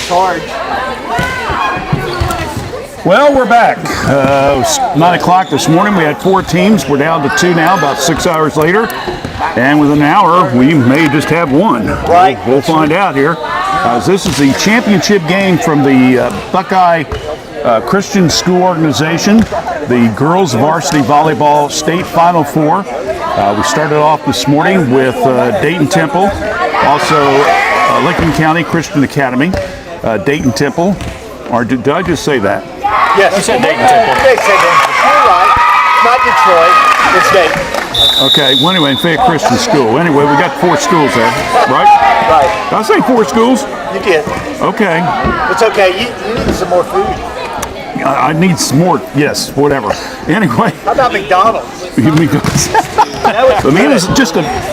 charge. Well, we're back. It was 9 o'clock this morning. We had 4 teams. We're down to 2 now, about 6 hours later. And within an hour, we may just have 1. Right. We'll find out here. This is the championship game from the Buckeye Christian School Organization, the girls varsity volleyball state Final Four. We started off this morning with Dayton Temple, also Lincoln County Christian Academy, Dayton Temple. Or did I just say that? Yes, you said Dayton Temple. They said Dayton. You're right. Not Detroit. It's Dayton. Okay. Well, anyway, Fayette Christian School. Anyway, we got 4 schools there, right? Right. Did I say 4 schools? You did. Okay. It's okay. You need some more food. I need some more. Yes, whatever. Anyway. How about McDonald's? The man is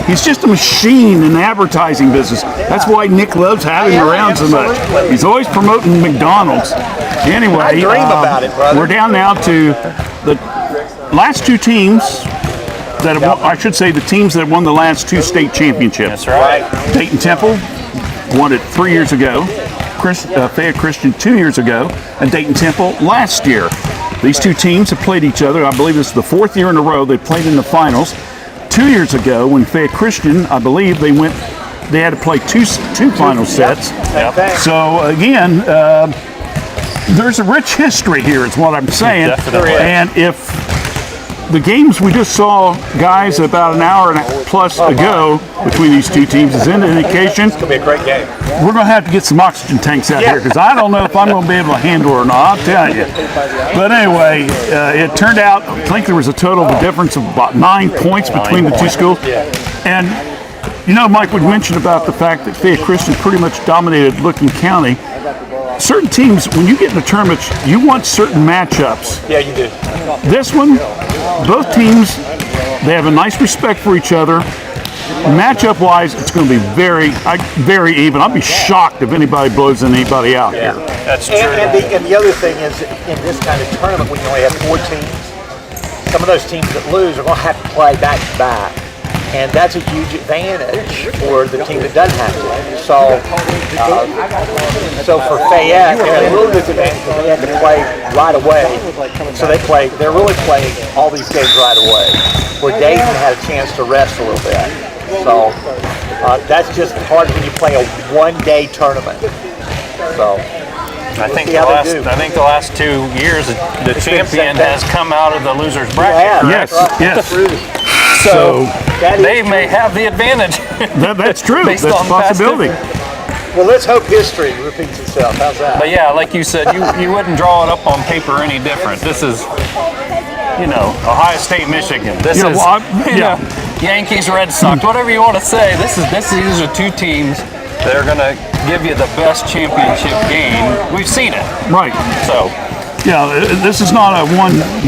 he's just a machine in the advertising business. That's why Nick loves having him around so much. He's always promoting McDonald's. Anyway, I dream about it, brother. We're down now to the last 2 teams that have won, I should say the teams that won the last 2 state championships. That's right. Dayton Temple won it 3 years ago. Fayette Christian 2 years ago, and Dayton Temple last year. These 2 teams have played each other. I believe this is the 4th year in a row they played in the finals. 2 years ago, when Fayette Christian, I believe they had to play two final sets. Yep. So again, there's a rich history here, is what I'm saying. Definitely. And if the games we just saw, guys, about an hour and plus ago between these 2 teams is an indication. It's going to be a great game. We're going to have to get some oxygen tanks out here because I don't know if I'm going to be able to handle it or not, I'll tell you. But anyway, it turned out, I think there was a total of a difference of about 9 points between the 2 schools. And, you know, Mike would mention about the fact that Fayette Christian pretty much dominated Lincoln County. Certain teams, when you get in the tournaments, you want certain matchups. Yeah, you do. This one, both teams, they have a nice respect for each other. Matchup-wise, it's going to be very even. I'll be shocked if anybody blows anybody out here. That's true. And the other thing is, in this kind of tournament, when you only have 4 teams, some of those teams that lose are going to have to play back-to-back. And that's a huge advantage for the team that doesn't have to. So for Fayette, they have a little disadvantage because they have to play right away. So they're really playing all these games right away. Where Dayton had a chance to rest a little bit. So that's just hard when you play a one-day tournament. So I think the last 2 years, the champion has come out of the loser's bracket. Yes. So they may have the advantage. That's true. That's a possibility. Well, let's hope history repeats itself. How's that? But yeah, like you said, you wouldn't draw it up on paper any different. This is, Ohio State, Michigan. This is, Yankees, Red Sox, whatever you want to say. These are 2 teams that are going to give you the best championship game. We've seen it. Right. So. Yeah, this is not a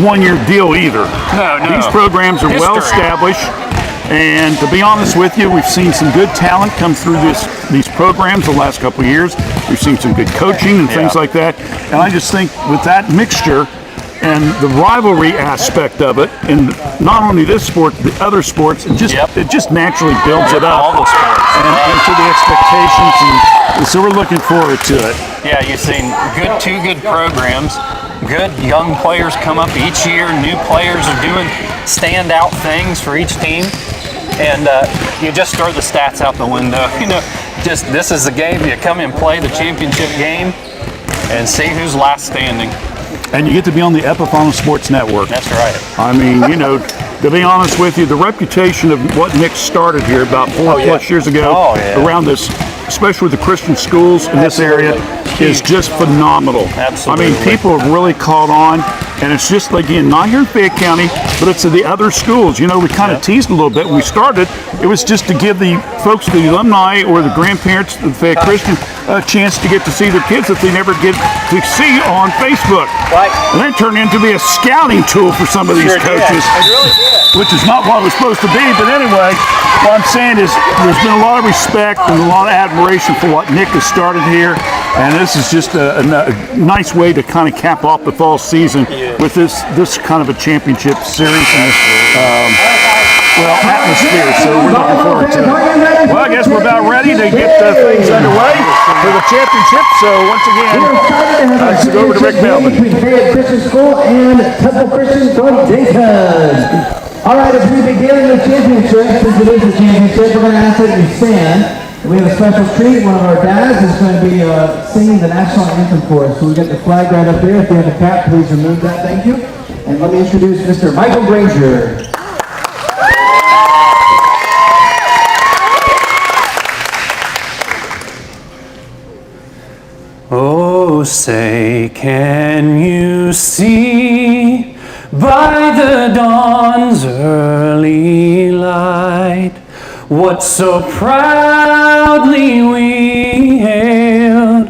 one-year deal either. No. These programs are well established, and to be honest with you, we've seen some good talent come through these programs the last couple of years. We've seen some good coaching and things like that, and I just think with that mixture and the rivalry aspect of it, and not only this sport, the other sports, it just naturally builds it up. All the sports. And to the expectations, and so we're looking forward to it. Yeah, you've seen 2 good programs. Good young players come up each year. New players are doing standout things for each team, and you just throw the stats out the window. This is the game. You come and play the championship game, and see who's last standing. And you get to be on the Epiphone Sports Network. That's right. I mean, to be honest with you, the reputation of what Nick started here about 4 plus years ago around this, especially with the Christian schools in this area, is just phenomenal. Absolutely. I mean, people have really caught on, and it's just, again, not here in Fayette County, but it's the other schools. We kind of teased a little bit when we started. It was just to give the folks, the alumni or the grandparents of Fayette Christian, a chance to get to see their kids that they never get to see on Facebook. Right. And that turned into be a scouting tool for some of these coaches, which is not what it was supposed to be. But anyway, what I'm saying is there's been a lot of respect and a lot of admiration for what Nick has started here. And this is just a nice way to kind of cap off the fall season with this kind of a championship series and atmosphere. So we're looking forward to it. Well, I guess we're about ready to get things underway for the championship. So once again, let's go over to Rick Melvin. Between Fayette Christian School and Temple Christian from Dayton. All right, as we begin the championship, since it is the championship, we're going to ask that you stand. We have a special treat. One of our dads is going to be singing the national anthem for us. So we get the flag right up there. If you have a cap, please remove that. Thank you. And let me introduce Mr. Michael Granger. Oh, say, can you see by the dawn's early light what so proudly we hailed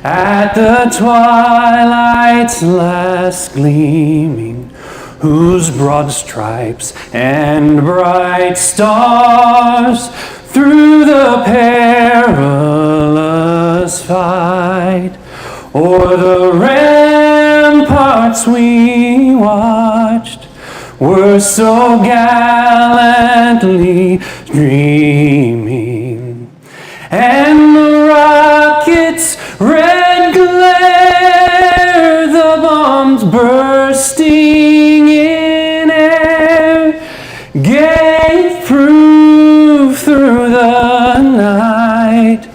at the twilight's last gleaming, whose broad stripes and bright stars through the perilous fight o'er the ramparts we watched were so gallantly streaming, and the rockets' red glare, the bombs bursting in air, gave proof through the night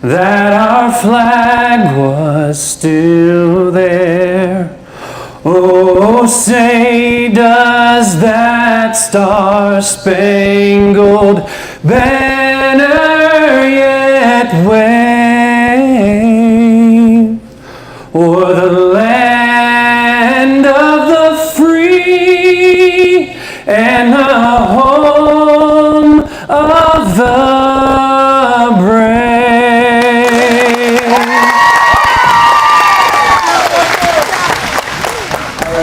that our flag was still there. Oh, say, does that star-spangled banner yet wave o'er the land of the free and the home of the brave?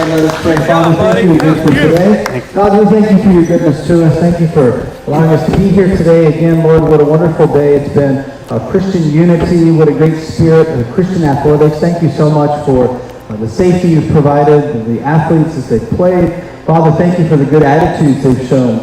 Let us pray. Father, thank you again for today. God, we thank you for your goodness to us. Thank you for allowing us to be here today. Again, Lord, what a wonderful day. It's been a Christian unity. What a great spirit of Christian athletics. Thank you so much for the safety you've provided, the athletes as they've played. Father, thank you for the good attitudes they've shown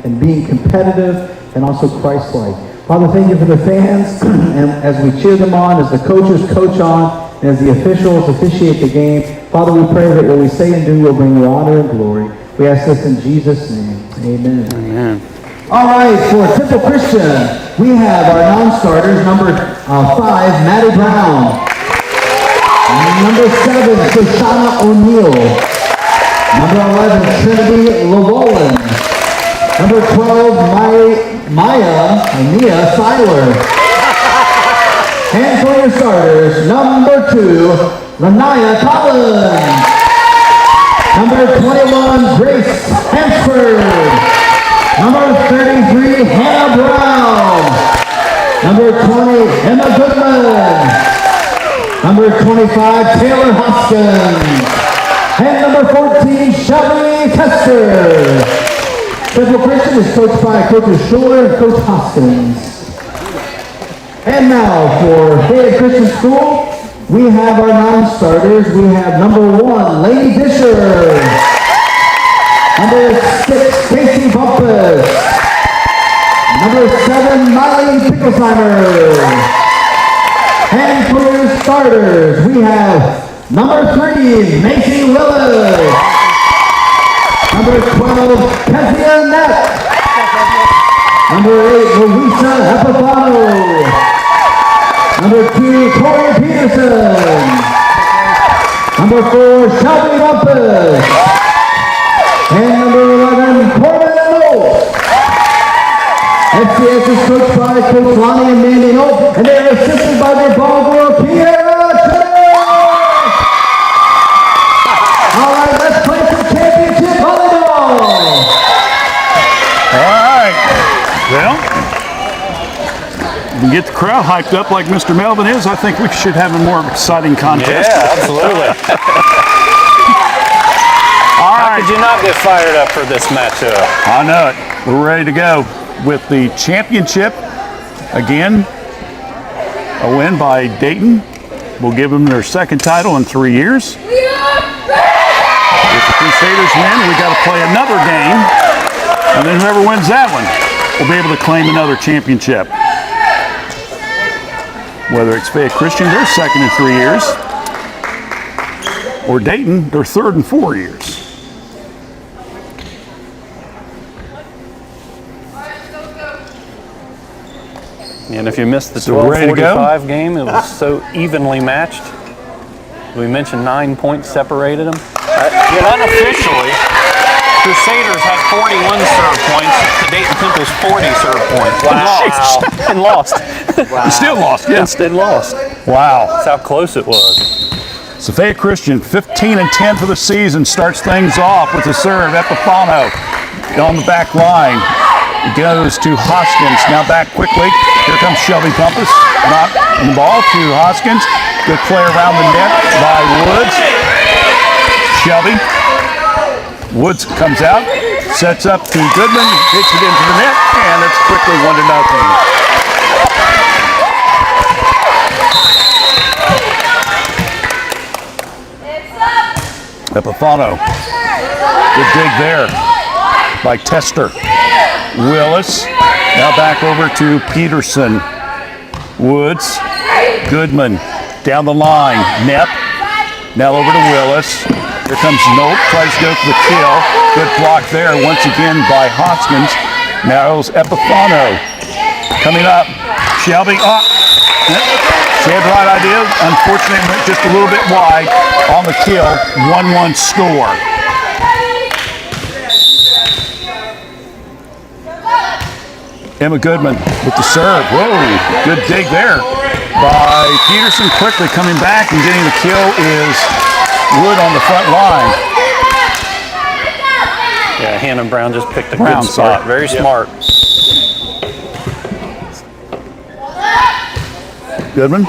in being competitive and also Christ-like. Father, thank you for the fans and as we cheer them on, as the coaches coach on, and as the officials officiate the game. Father, we pray that what we say and do will bring you honor and glory. We ask this in Jesus' name. Amen. Amen. All right, for Temple Christian, we have our non-starters. Number 5, Maddie Brown. Number 7, Shoshana O'Neill. Number 11, Trinity Llewellyn. Number 12, Mia Seiler. And for your starters, number 2, Lanaya Collins. Number 21, Grace Hansford. Number 33, Hannah Brown. Number 20, Emma Goodman. Number 25, Taylor Hoskins. And number 14, Shelby Tester. Temple Christian is coached by Coaches Schuler and Coach Hoskins. And now for Fayette Christian School, we have our non-starters. We have number 1, Lady Disher. Number 6, Casey Bumpus. Number 7, Miley Picklesheimer. And for your starters, we have number 3, Macy Willis. Number 12, Kezia Knapp. Number 8, Louisa Epifano. Number 2, Tori Peterson. Number 4, Shelby Bumpus. And number 11, Corbin Knowles. FCS is coached by Coach Lonnie and Mandy Knowles, and they are assisted by their ball girl, Kiera Turner. All right, let's play some championship volleyball. All right. Well, we get the crowd hyped up like Mr. Melvin is. I think we should have a more exciting contest. Yeah, absolutely. All How right. could you not get fired up for this matchup? I know it. We're ready to go with the championship. Again, a win by Dayton will give them their second title in 3 years. If the Crusaders win, we got to play another game, and then whoever wins that one will be able to claim another championship. Whether it's Fayette Christian, they're second in 3 years, or Dayton, they're third in 4 years. And if you missed the So ready to go? 12:45 game, it was so evenly matched. We mentioned 9 points separated them. Unofficially, Crusaders had 41 serve points to Dayton Temple's 40 serve points. Wow. And lost. Still lost, yeah. Instead lost. Wow. That's how close it was. So Fayette Christian, 15-10 for the season, starts things off with the serve. Epifano on the back line. It goes to Hoskins. Now back quickly. Here comes Shelby Bumpus. Knocked the ball to Hoskins. Good play around the net by Woods. Shelby. Woods comes out. Sets up to Goodman. Hits it into the net. And it's quickly 1-0. Epifano. Good dig there by Tester. Willis. Now back over to Peterson. Woods. Goodman. Down the line. Nepp. Now over to Willis. Here comes Nope. Tries to go for the kill. Good block there once again by Hoskins. Now it's Epifano. Coming up. Shelby up. She had the right idea. Unfortunately, went just a little bit wide on the kill. 1-1 score. Emma Goodman with the serve. Whoa, good dig there by Peterson. Quickly coming back and getting the kill is Wood on the front line. Yeah, Hannah Brown just picked a Brown, good spot. sorry. Very smart. Goodman.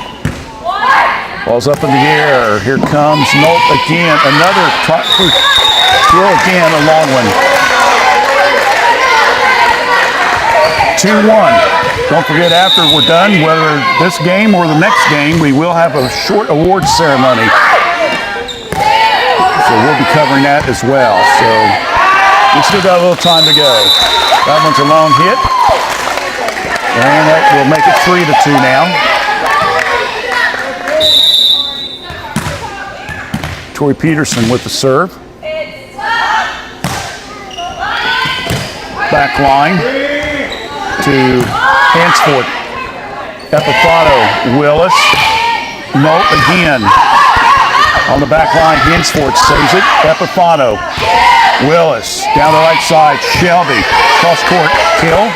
Ball's up in the air. Here comes Nolt again. Another throw again, a long one. 2-1. Don't forget, after we're done, whether this game or the next game, we will have a short awards ceremony. So we'll be covering that as well. So we still got a little time to go. That one's a long hit. And that will make it 3-2 now. Tori Peterson with the serve. Back line to Hansford. Epifano, Willis. No, again. On the back line, Hansford saves it. Epifano, Willis. Down the right side, Shelby. Cross court, kill.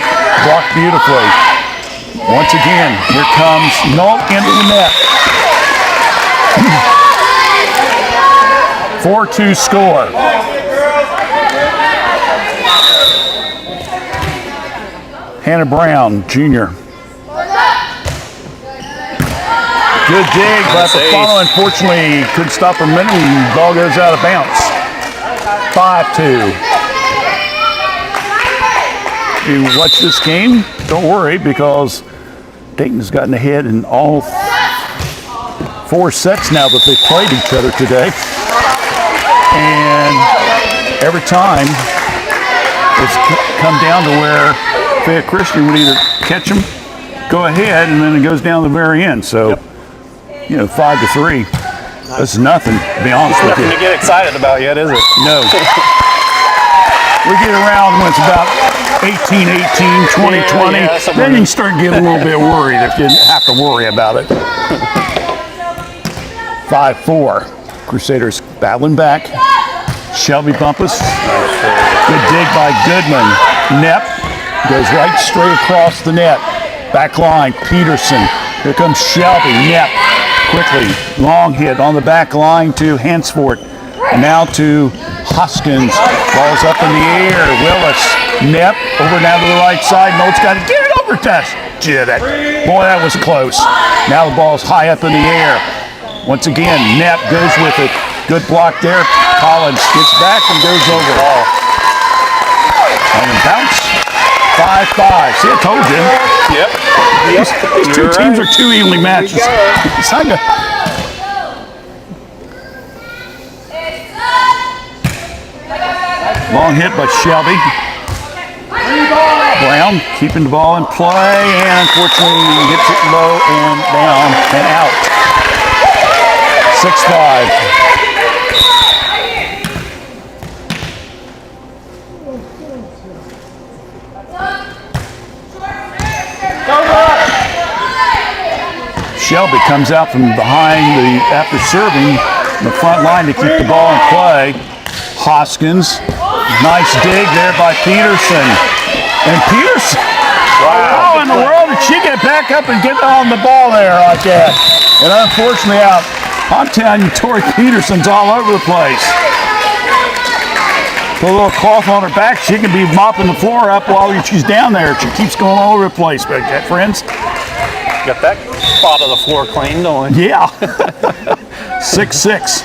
Blocked beautifully. Once again, here comes Nolt into the net. 4-2 score. Hannah Brown, junior. Good dig by Epifano. Unfortunately, couldn't stop her minute and the ball goes out of bounds. 5-2. You watch this game, don't worry, because Dayton's gotten ahead in all 4 sets now that they've played each other today. And every time it's come down to where Fayette Christian would either catch them, go ahead, and then it goes down to the very end. So, you know, 5-3. That's nothing, to be honest with you. Nothing to get excited about yet, is it? No. We get around when it's about 18-18, 20-20. Yeah, then you can start getting a little bit worried if you have to worry about it. 5-4. Crusaders battling back. Shelby Bumpus. Good dig by Goodman. Nepp goes right straight across the net. Back line, Peterson. Here comes Shelby. Nepp quickly. Long hit on the back line to Hansford. Now to Hoskins. Ball's up in the air. Willis. Nepp over now to the right side. Nolt's got to get it over test. Did it. Boy, that was close. Now the ball's high up in the air. Once again, Nepp goes with it. Good block there. Collins gets back and goes over. And bounce. 5-5. See, I told you. Yep. These two teams are too evenly matched. It's not good. Long hit by Shelby. Brown keeping the ball in play, and unfortunately he hits it low and down and out. 6-5. Shelby comes out from behind after serving the front line to keep the ball in play. Hoskins, nice dig there by Peterson. And Peterson, how in the world did she get back up and get on the ball there like that? And unfortunately out. I'm telling you, Tori Peterson's all over the place. Put a little cloth on her back, she can be mopping the floor up while she's down there. She keeps going all over the place, friends. Got that spot of the floor clean, don't we? Yeah. 6-6.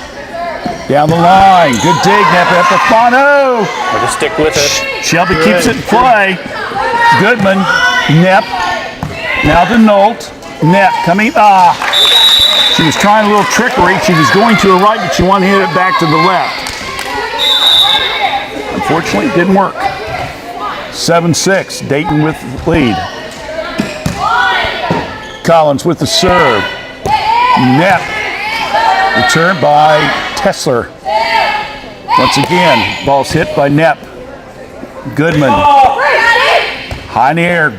Down the line. Good dig, Epifano. We'll just stick with it. Shelby keeps it in play. Goodman. Nepp. Now to Nolt. Nepp coming. She was trying a little trickery. She was going to her right, but she wanted to hit it back to the left. Unfortunately, it didn't work. 7-6. Dayton with the lead. Collins with the serve. Nepp. Returned by Tessler. Once again, ball's hit by Nepp. Goodman. High in the air.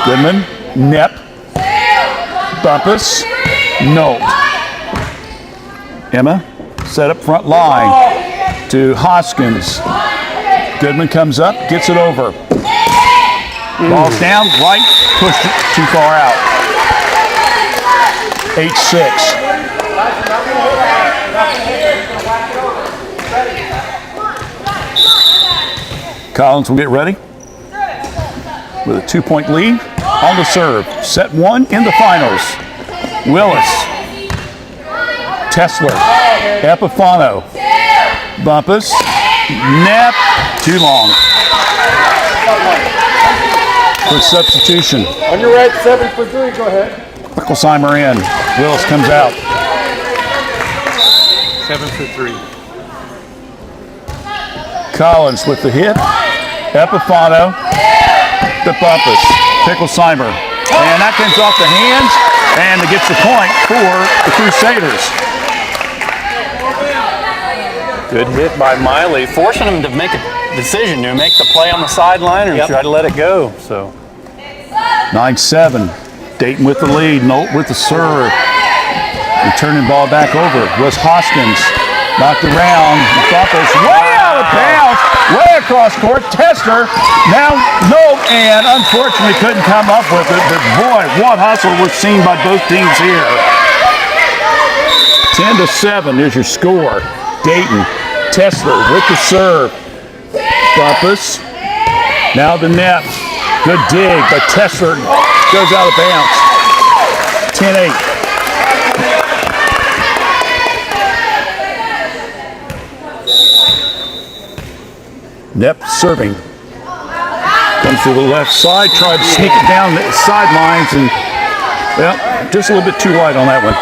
Goodman. Nepp. Bumpus. Nolt. Emma set up front line to Hoskins. Goodman comes up, gets it over. Ball's down, right, pushed it too far out. 8-6. Collins will get ready with a 2-point lead on the serve. Set 1 in the finals. Willis, Tessler, Epifano, Bumpus, Nepp, too long. For substitution. On your right, 7 for 3, go ahead. Wickelsheimer in. Willis comes out. 7 for 3. Collins with the hit. Epifano, the Bumpus, Picklesheimer. And that comes off the hands, and it gets the point for the Crusaders. Good hit by Miley, forcing him to make a decision to make the play on the sideline or try to let it go. So 9-7. Dayton with the lead. Nolt with the serve. Returning ball back over was Hoskins. Knocked around. Bumpus way out of bounds. Way across court. Tester. Now Nolt, and unfortunately couldn't come up with it. But boy, what hustle we're seeing by both teams here. 10-7. There's your score. Dayton. Tessler with the serve. Bumpus. Now the net. Good dig, but Tessler goes out of bounds. 10-8. Nepp serving. Comes to the left side, tried to sneak it down the sidelines, and, well, just a little bit too wide on that one.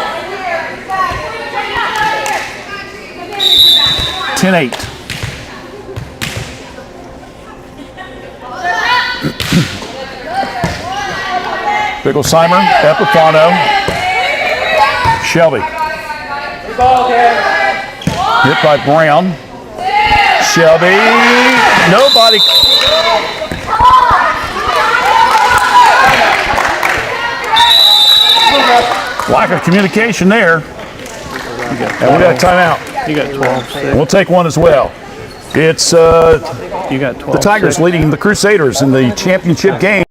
10-8. Picklesheimer, Epifano, Shelby. Hit by Brown. Shelby, nobody. Lack of communication there. And we got a timeout. You got 12. We'll take one as well. It's You got 12. the Tigers leading the Crusaders in the championship game.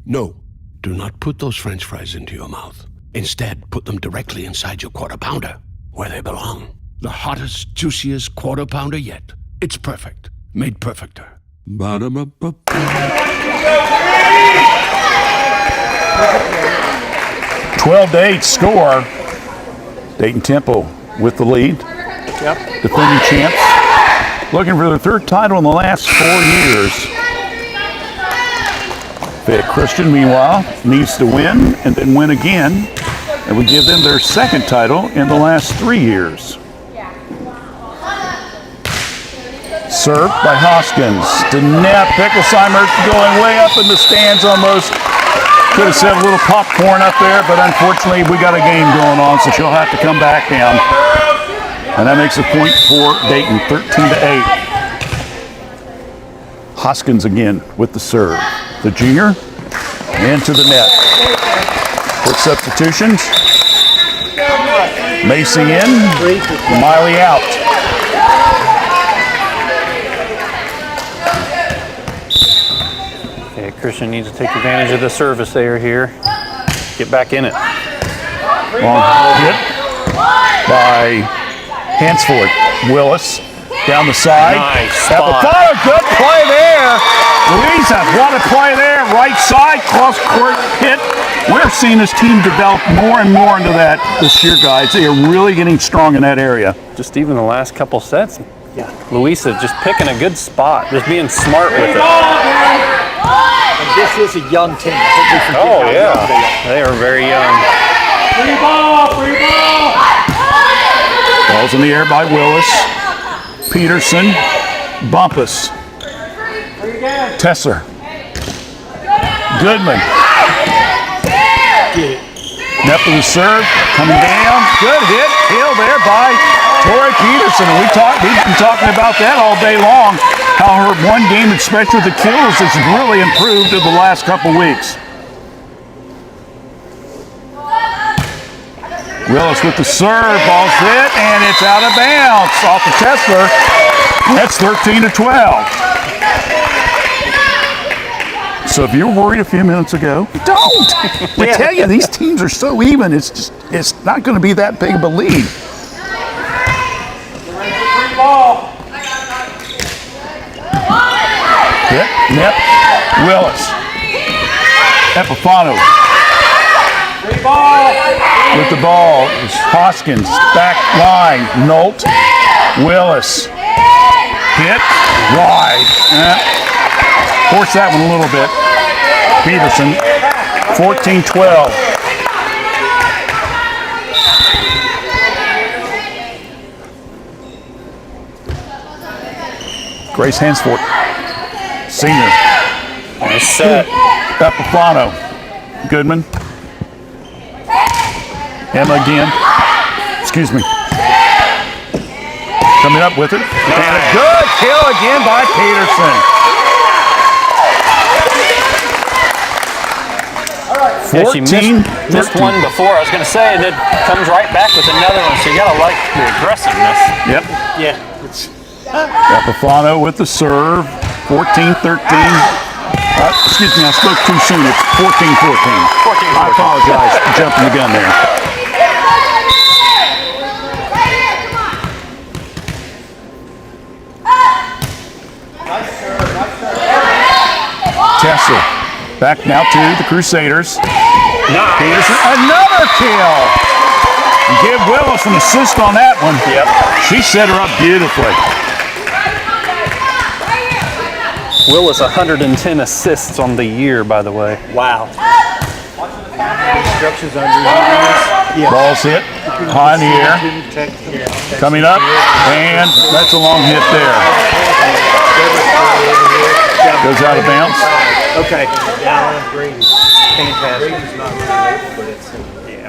No, do not put those French fries into your mouth. Instead, put them directly inside your Quarter Pounder, where they belong. The hottest, juiciest Quarter Pounder yet. It's perfect, made perfecter. Ba-da-ba-ba. 12-8 score. Dayton Temple with the lead. Yep. Defending champs. Looking for their third title in the last 4 years. Fayette Christian, meanwhile, needs to win and then win again. It would give them their second title in the last 3 years. Served by Hoskins to net. Picklesheimer going way up in the stands almost. Could have set a little popcorn up there, but unfortunately we got a game going on, so she'll have to come back down. And that makes a point for Dayton, 13-8. Hoskins again with the serve. The junior into the net. Quick substitutions. Macy in, Miley out. Okay, Christian needs to take advantage of the service error here. Get back in it. Long hit by Hansford. Willis down the side. Nice spot. Apple, good play there. Louisa, what a play there. Right side, cross court hit. We're seeing this team develop more and more into that this year, guys. They are really getting strong in that area. Just even the last couple sets. Yeah. Louisa just picking a good spot, just being smart with it. And this is a young team. I think we forget how young they are. They are very young. Free ball, free ball. Ball's in the air by Willis. Peterson. Bumpus. Tesser. Goodman. Net for the serve. Coming down. Good hit. Kill there by Tori Peterson. We've been talking about that all day long. How her one game, especially with the kills, has really improved in the last couple weeks. Willis with the serve, ball's hit, and it's out of bounds off the Tesler. That's 13-12. So if you were worried a few minutes ago, don't. I tell you, these teams are so even. It's not going to be that big of a lead. Free ball. Hit, net, Willis. Epifano. Free ball. With the ball is Hoskins, back line, Nolt, Willis, hit, wide. Force that one a little bit. Peterson, 14-12. Grace Hansford, senior. Nice set. Epifano, Goodman. Emma again. Excuse me. Coming up with it. And a good kill again by Peterson. Yeah, she missed one before. I was going to say that comes right back with another one, so you got to like the aggressiveness. Yep. Yeah. Epifano with the serve. 14-13. Excuse me, I spoke too soon. It's 14-14. I apologize for jumping the gun there. Tesla back now to the Crusaders. Nice. Peterson, another kill. Give Willis an assist on that one. Yep. She set her up beautifully. Willis 110 assists on the year, by the way. Wow. Instructions on your Ball's hit high in the air. Coming up, and that's a long hit there. Goes out of bounds. Okay.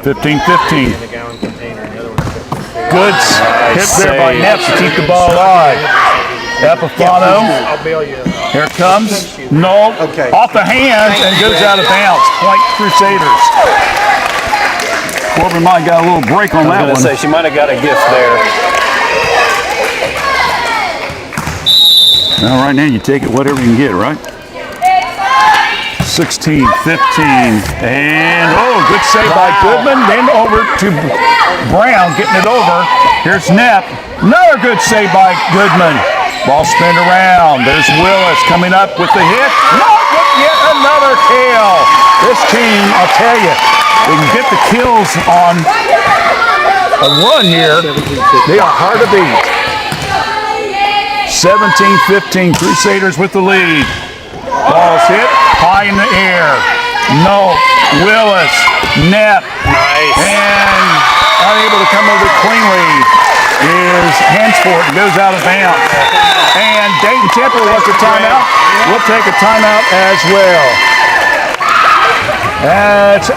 15-15. Good hit there by Neps to keep the ball alive. Epifano. Here it comes. No. Okay. Off the hands and goes out of bounds. Point Crusaders. Corbin might have got a little break on that I was one. going to say, she might have got a gift there. Well, right now you take it whatever you can get, right? 16, 15, and good save by Goodman. Then over to Brown, getting it over. Here's Knapp. Another good save by Goodman. Ball spin around. There's Willis coming up with the hit. Not with yet another kill. This team, I'll tell you, they can get the kills on a run here. They are hard to beat. 17-15, Crusaders with the lead. Ball's hit high in the air. No, Willis, net, and unable to come over cleanly is Hensport and goes out of bounds. And Dayton Temple wants a timeout. We'll take a timeout as well. That's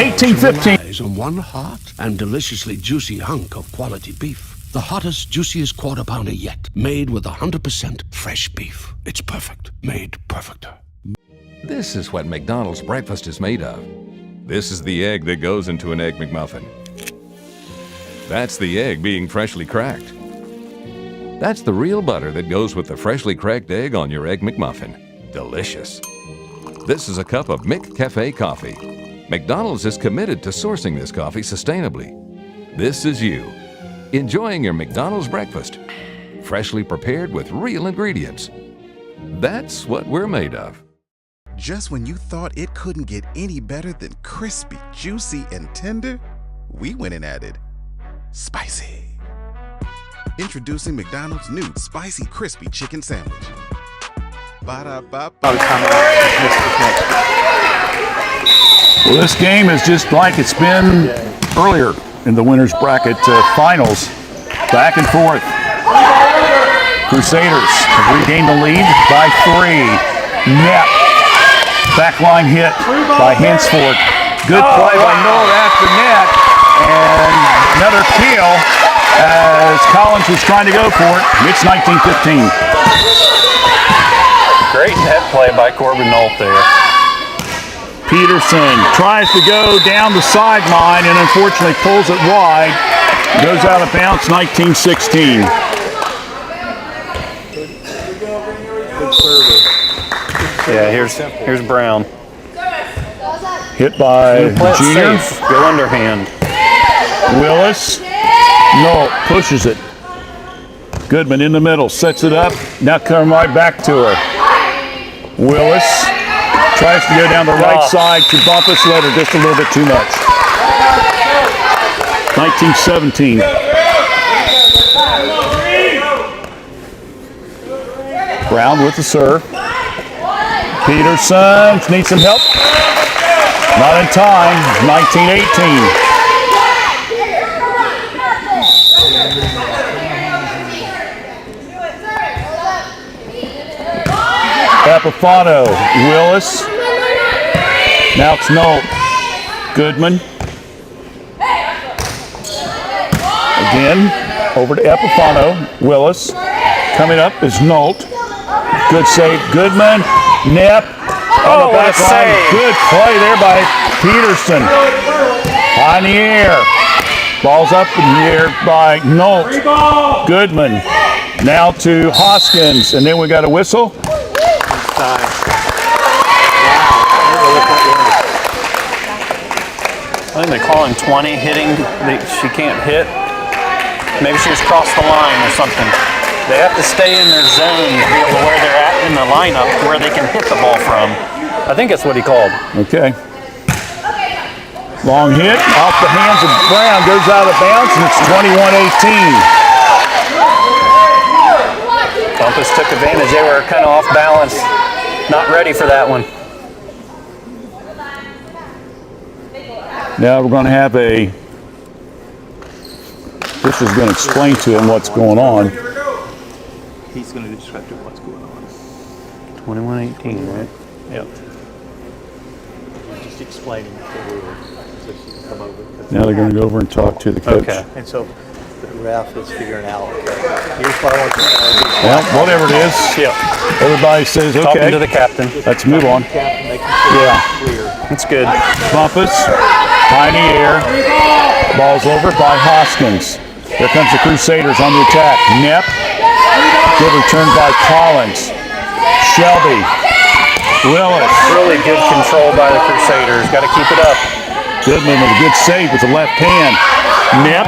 18-15. On one hot and deliciously juicy hunk of quality beef. The hottest, juiciest quarter pounder yet. Made with 100% fresh beef. It's perfect. Made perfecter. This is what McDonald's breakfast is made of. This is the egg that goes into an Egg McMuffin. That's the egg being freshly cracked. That's the real butter that goes with the freshly cracked egg on your Egg McMuffin. Delicious. This is a cup of McCafe coffee. McDonald's is committed to sourcing this coffee sustainably. This is you, enjoying your McDonald's breakfast, freshly prepared with real ingredients. That's what we're made of. Just when you thought it couldn't get any better than crispy, juicy, and tender, we went and added spicy. Introducing McDonald's new Spicy Crispy Chicken Sandwich. Ba-da-ba-ba. Well, this game is just like it's been earlier in the winners bracket finals. Back and forth. Crusaders have regained the lead by 3. Net. Backline hit by Hensport. Good play by Noel after net. And another kill as Collins was trying to go for it. It's 19-15. Great net play by Corbin Nolt there. Peterson tries to go down the sideline and unfortunately pulls it wide. Goes out of bounds, 19-16. Yeah, here's Brown. Hit by the junior. Safe. Go underhand. Willis. No, pushes it. Goodman in the middle, sets it up. Now coming right back to her. Willis tries to go down the right side to Bumpus, let her just a little bit too much. 19-17. Brown with the serve. Peterson needs some help. Not in time. 19-18. Epifano, Willis. Now it's Nolt. Goodman. Again, over to Epifano. Willis. Coming up is Nolt. Good save. Goodman. Nep. On the back line. Good play there by Peterson. High in the air. Ball's up in the air by Nolt. Goodman. Now to Hoskins. And then we got a whistle. I think they call him 20 hitting. She can't hit. Maybe she just crossed the line or something. They have to stay in their zone to be able to where they're at in the lineup where they can hit the ball from. I think that's what he called. Okay. Long hit off the hands of Brown, goes out of bounds, and it's 21-18. Bumpus took advantage. They were kind of off balance. Not ready for that one. Now we're going to have a, this is going to explain to him what's going on. He's going to describe to him what's going on. 21-18, right? Yep. Just explaining the rules so she can come over. Now they're going to go over and talk to the coach. Okay. And so the ref is figuring out, here's what I want you to know. Well, whatever it is, everybody says, okay, Talking to the captain. let's move on. That's good. Bumpus, high in the air, ball's over by Hoskins. Here comes the Crusaders on the attack. Nep, good return by Collins. Shelby, Willis. Really good control by the Crusaders. Got to keep it up. Goodman with a good save with the left hand. Nep,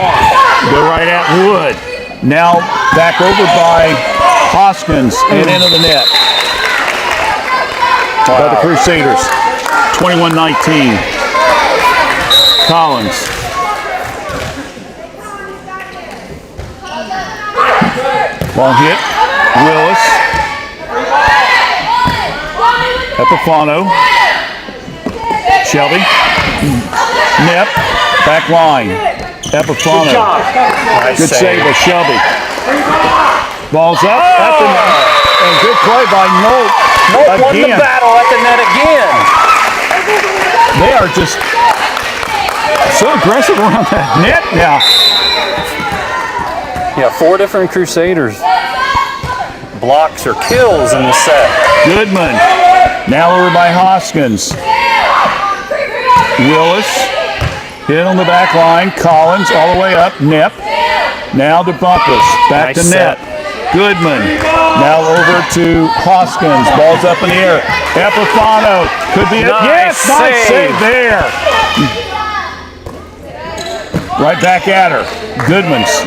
go right at Wood. Now back over by Hoskins and into the net. By the Crusaders. 21-19. Collins. Long hit. Willis. Epifano. Shelby. Nep. Back line. Epifano. Good save by Shelby. Ball's up. At the net. And good play by Nolt. Nolt won the battle at the net again. They are just so aggressive around that net now. Yeah, 4 different Crusaders. Blocks or kills in the set. Goodman. Now over by Hoskins. Willis. Hit on the back line. Collins all the way up. Nep. Now to Bumpus. Back to net. Goodman. Now over to Hoskins. Ball's up in the air. Epifano. Could be it. Yes, nice save there. Right back at her. Goodman's.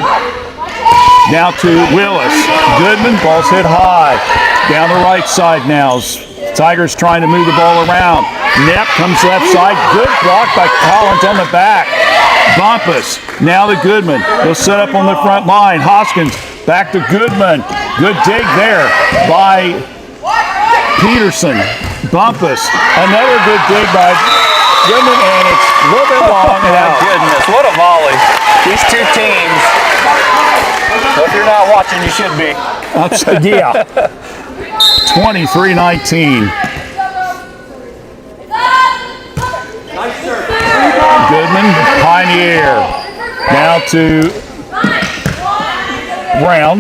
Now to Willis. Goodman. Ball's hit high. Down the right side now. Tigers trying to move the ball around. Nep comes left side. Good block by Collins on the back. Bumpus. Now to Goodman. He'll set up on the front line. Hoskins back to Goodman. Good dig there by Peterson. Bumpus. Another good dig by Goodman, and it's a little bit long. Oh, goodness. What a volley. These two teams. So if you're not watching, you should be. Yeah. 23-19. Goodman, high in the air. Now to Brown.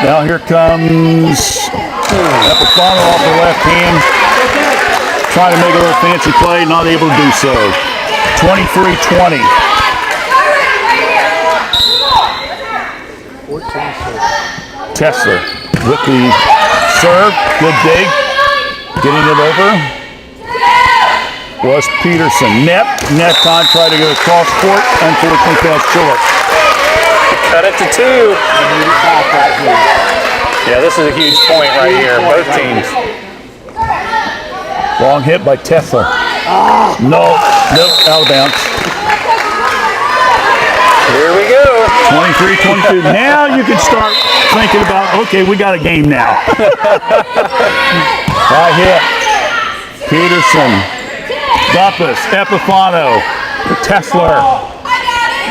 Now here comes Epifano off the left hand. Trying to make a little fancy play, not able to do so. 23-20. Tesler with the serve. Good dig. Getting it over was Peterson. Net time, tried to go across court. Unfortunately fell short. Cut it to 2. Yeah, this is a huge point right here. Both teams. Long hit by Tesla. Nope, out of bounds. Here we go. 23-22. Now you can start thinking about, okay, we got a game now. High hit. Peterson. Bumpus. Epifano. Tesler.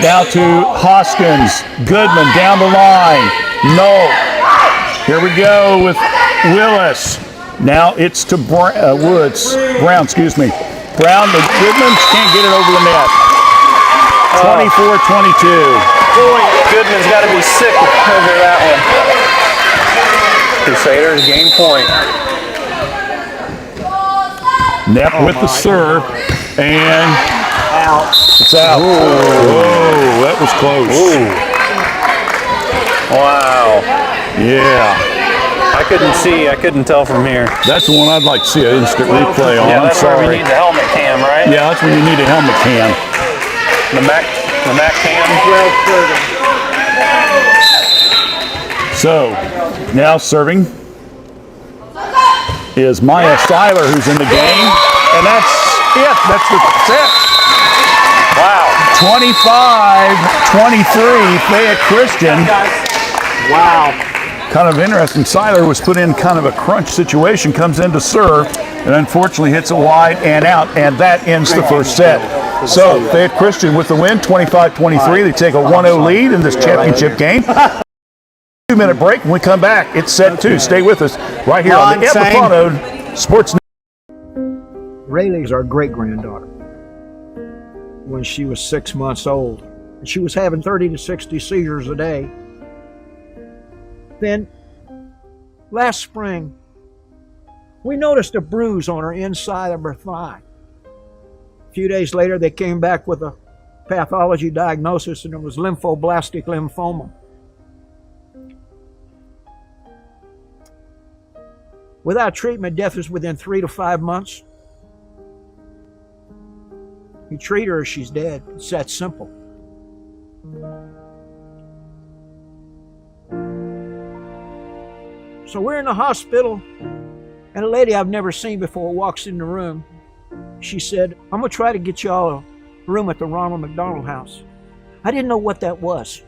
Now to Hoskins. Goodman down the line. No. Here we go with Willis. Now it's to Woods. Brown, excuse me. Brown, the Goodman can't get it over the net. 24-22. Boy, Goodman's got to be sick over that one. Crusaders, game point. Nep with the serve, and it's out. Whoa, that was close. Ooh. Wow. Yeah. I couldn't tell from here. That's the one I'd like to see an instant replay on. Yeah, that's where we need the helmet cam, right? Yeah, that's when you need a helmet cam. The Mac cam. So, now serving is Maya Seiler, who's in the game. And that's it. That's the set. Wow. 25-23, Fayette Christian. Wow. Kind of interesting. Seiler was put in kind of a crunch situation, comes in to serve, and unfortunately hits it wide and out, and that ends the first set. So, Fayette Christian with the win, 25-23. They take a 1-0 lead in this championship game. 2-minute break. When we come back, it's set 2. Stay with us right here on the Epifano Sports Network. Rayleigh's our great-granddaughter. When she was 6 months old, and she was having 30 to 60 seizures a day. Then, last spring, we noticed a bruise on her inside of her thigh. A few days later, they came back with a pathology diagnosis, and it was lymphoblastic lymphoma. Without treatment, death is within 3 to 5 months. You treat her, she's dead. It's that simple. So we're in the hospital, and a lady I've never seen before walks in the room. She said, I'm going to try to get y'all a room at the Ronald McDonald House. I didn't know what that was.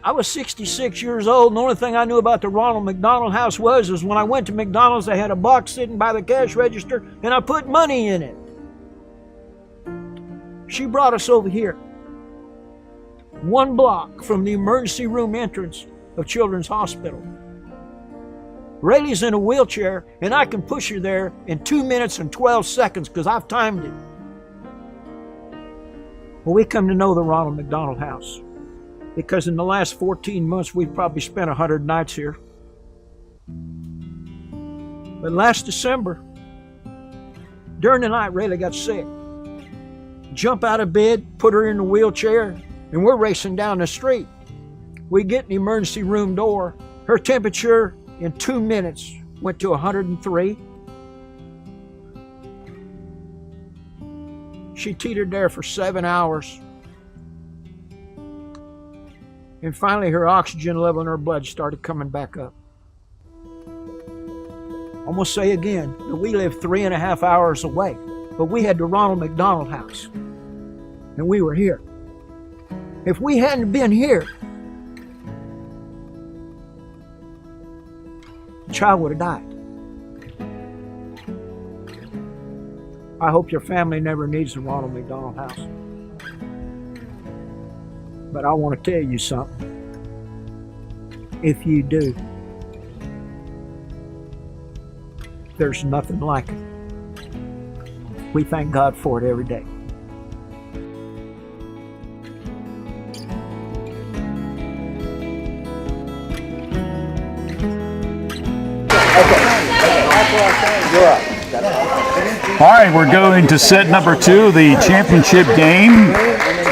I was 66 years old, and the only thing I knew about the Ronald McDonald House was when I went to McDonald's, they had a box sitting by the cash register, and I put money in it. She brought us over here, 1 block from the emergency room entrance of Children's Hospital. Rayleigh's in a wheelchair, and I can push her there in 2 minutes and 12 seconds because I've timed it. Well, we come to know the Ronald McDonald House because in the last 14 months, we've probably spent 100 nights here. But last December, during the night, Rayleigh got sick. Jump out of bed, put her in the wheelchair, and we're racing down the street. We get in the emergency room door. Her temperature in 2 minutes went to 103. She teetered there for 7 hours. And finally her oxygen level in her blood started coming back up. I'm going to say again that we live 3.5 hours away, but we had the Ronald McDonald House, and we were here. If we hadn't been here, the child would have died. I hope your family never needs the Ronald McDonald House. But I want to tell you something. If you do, there's nothing like it. We thank God for it every day. All right, we're going to set number 2, the championship game.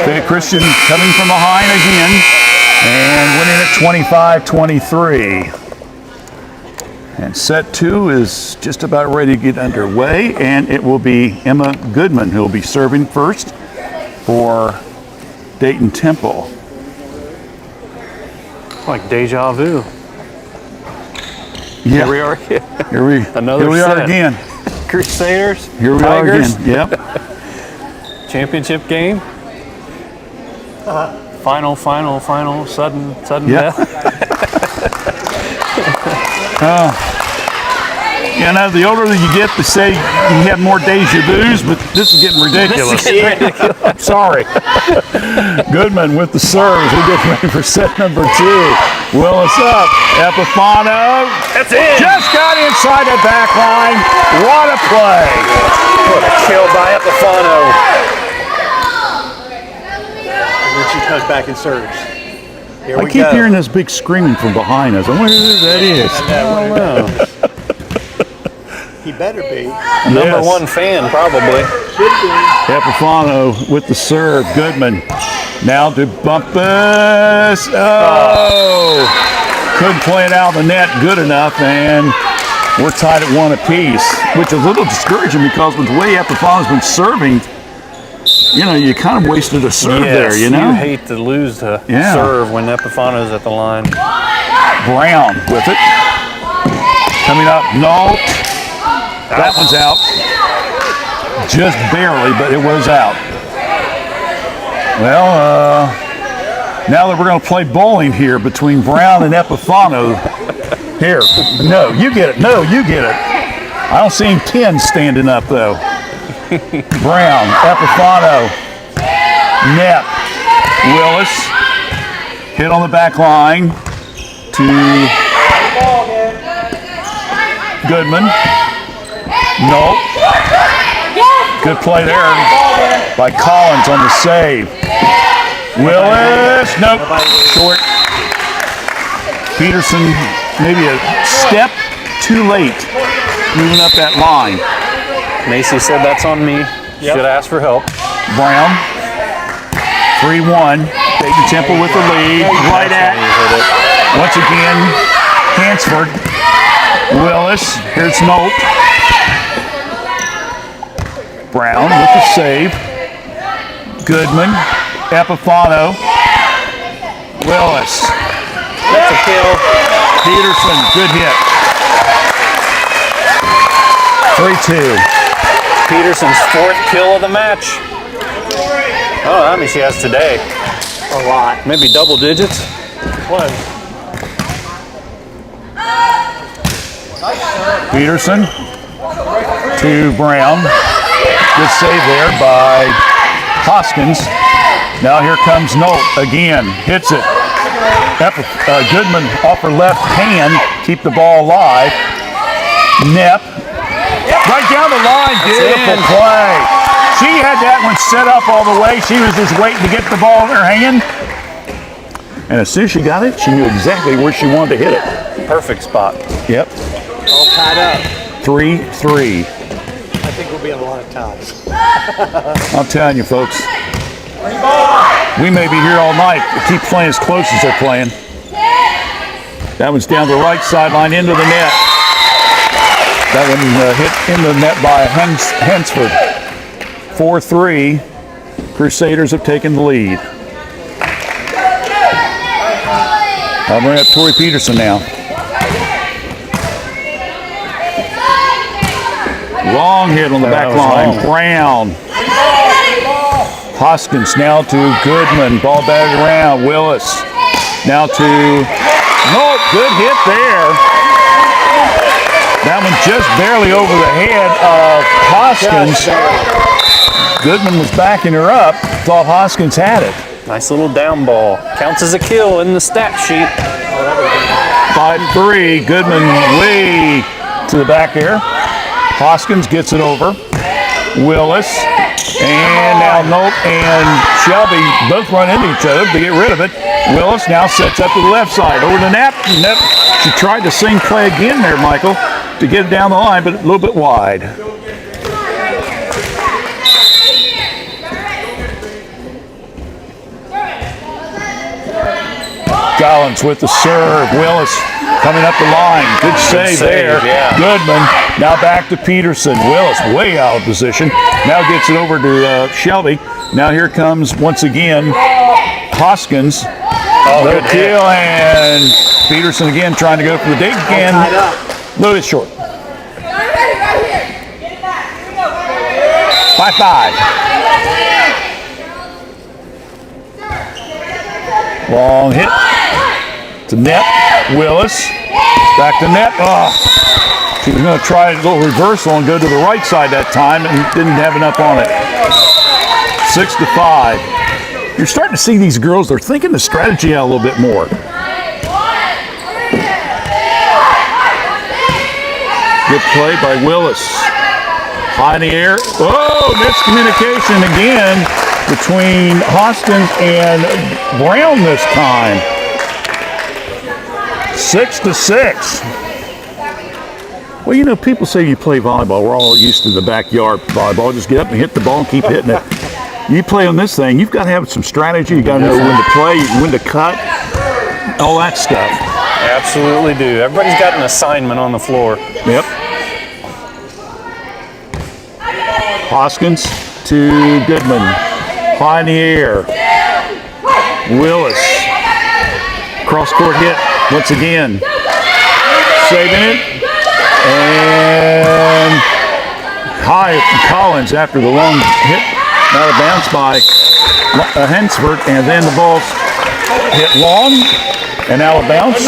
Fayette Christian coming from behind again and winning it 25-23. And set 2 is just about ready to get underway, and it will be Emma Goodman who will be serving first for Dayton Temple. Like deja vu. Yeah. Here we are. Here we are again. Crusaders. Here we Tigers. are again. Yep. Championship game. Final, sudden Yep. death. You know, the older that you get, they say you have more deja vus, but this is getting ridiculous. Sorry. Goodman with the serve. We get ready for set number 2. Willis up. Epifano. That's it. Just got inside the back line. What a play. What a kill by Epifano. And then she comes back and serves. Here I we keep go. hearing this big screaming from behind us. I wonder who that is. I don't know. He better be. Number 1 fan, probably. Epifano with the serve. Goodman. Now to Bumpus. Oh! Couldn't play it out of the net good enough, and we're tied at 1 apiece, which is a little discouraging because with the way Epifano's been serving, you know, you kind of wasted a serve there, you know? You hate to lose the Yeah. serve when Epifano's at the line. Brown with it. Coming up, no. That one's out. Just barely, but it was out. Well, now that we're going to play bowling here between Brown and Epifano. Here. No, you get it. No, you get it. I don't see any pins standing up, though. Brown, Epifano, net, Willis, hit on the back line to Goodman. Nope. Good play there by Collins on the save. Willis, nope, short. Peterson maybe a step too late moving up that line. Macy said that's on me. Should ask for help. Brown, 3-1. Dayton Temple with the lead. Right at, once again, Hansford. Willis, here's Nope. Brown with the save. Goodman, Epifano, Willis. That's a kill. Peterson, good hit. 3-2. Peterson's 4th kill of the match. Oh, how many she has today? A lot. Maybe double digits. Peterson to Brown. Good save there by Hoskins. Now here comes Nolt again. Hits it. Goodman off her left hand. Keep the ball alive. Nepp. Right down the line. Beautiful play. She had that one set up all the way. She was just waiting to get the ball in her hand. And as soon as she got it, she knew exactly where she wanted to hit it. Perfect spot. Yep. All tied up. 3-3. I think we'll be in a lot of ties. I'm telling you, folks. We may be here all night. Keep playing as close as they're playing. That one's down the right sideline into the net. That one hit in the net by Hensford. 4-3. Crusaders have taken the lead. I'll bring up Tori Peterson now. Long hit on the back line. Brown. Hoskins now to Goodman. Ball batted around. Willis. Now to Nope. Good hit there. That one just barely over the head of Hoskins. Goodman was backing her up. Thought Hoskins had it. Nice little down ball. Counts as a kill in the stat sheet. 5-3. Goodman way to the back there. Hoskins gets it over. Willis. And now Nolt and Shelby both run into each other to get rid of it. Willis now sets up to the left side. Over to Knapp. She tried the same play again there, Michael, to get it down the line, but a little bit wide. Collins with the serve. Willis coming up the line. Good save there. Yeah. Goodman. Now back to Peterson. Willis way out of position. Now gets it over to Shelby. Now here comes once again Hoskins. Little kill, and Peterson again trying to go for the dig again. A little bit short. 5-5. Long hit to Net. Willis. Back to Net. Oh. She was going to try a little reversal and go to the right side that time and didn't have enough on it. 6-5. You're starting to see these girls, they're thinking the strategy out a little bit more. Good play by Willis. High in the air. Oh, miscommunication again between Hoskins and Brown this time. 6-6. Well, you know, people say you play volleyball. We're all used to the backyard volleyball. Just get up and hit the ball and keep hitting it. You play on this thing, you've got to have some strategy. You got to know when to play, when to cut, all that stuff. Absolutely do. Everybody's got an assignment on the floor. Yep. Hoskins to Goodman. High in the air. Willis. Cross-court hit once again. Saving it. And high Collins after the long hit. Out of bounds by Hensford, and then the ball's hit long and out of bounds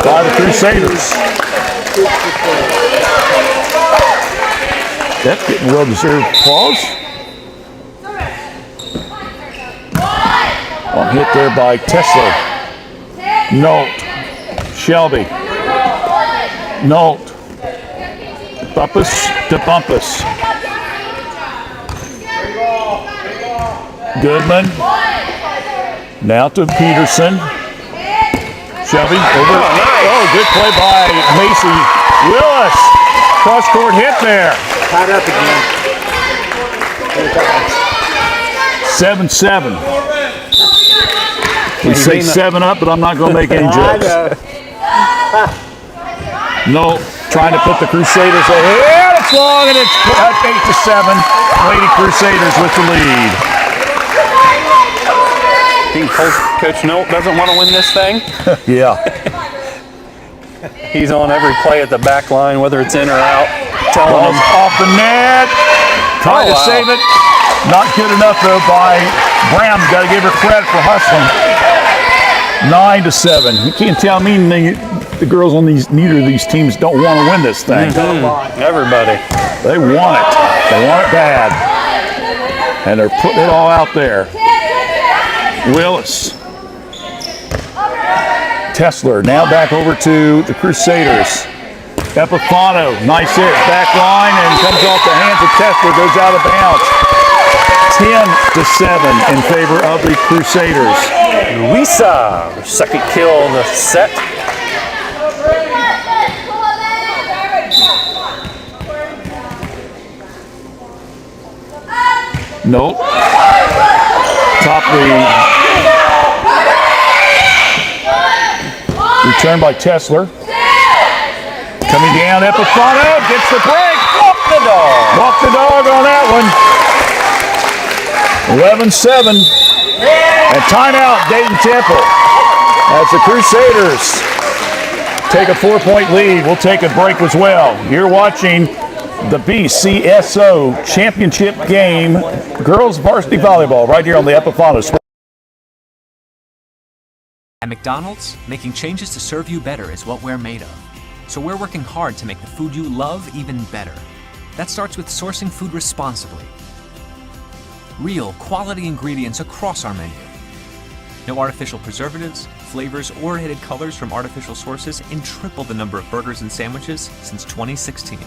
by the Crusaders. That's getting well-deserved applause. Long hit there by Tesla. Nolt. Shelby. Nolt. Bumpus to Bumpus. Goodman. Now to Peterson. Shelby over. Oh, good play by Macy. Willis. Cross-court hit there. Tied up again. 7-7. We say 7-up, but I'm not going to make any jokes. No, trying to put the Crusaders ahead. It's long, and it's up 8-7. Lady Crusaders with the lead. I think Coach Nolt doesn't want to win this thing. Yeah. He's on every play at the back line, whether it's in or out. Ball's off the net. Tried to save it. Not good enough though by Brown. Got to give her credit for hustling. 9-7. You can't tell me the girls on neither of these teams don't want to win this thing. Everybody. They want it. They want it bad. And they're putting it all out there. Willis. Tesler now back over to the Crusaders. Epifano, nice hit, back line, and comes off the hands of Tesler, goes out of bounds. 10-7 in favor of the Crusaders. Luisa, her second kill on the set. Nope. Top the return by Tesler. Coming down, Epifano gets the break. Walk the dog. Walk the dog on that one. 11-7. And timeout, Dayton Temple. As the Crusaders take a 4-point lead, we'll take a break as well. You're watching the BSCO championship game, girls varsity volleyball, right here on the Epifano Sports. At McDonald's, making changes to serve you better is what we're made of. So we're working hard to make the food you love even better. That starts with sourcing food responsibly. Real, quality ingredients across our menu. No artificial preservatives, flavors, or added colors from artificial sources, and triple the number of burgers and sandwiches since 2016.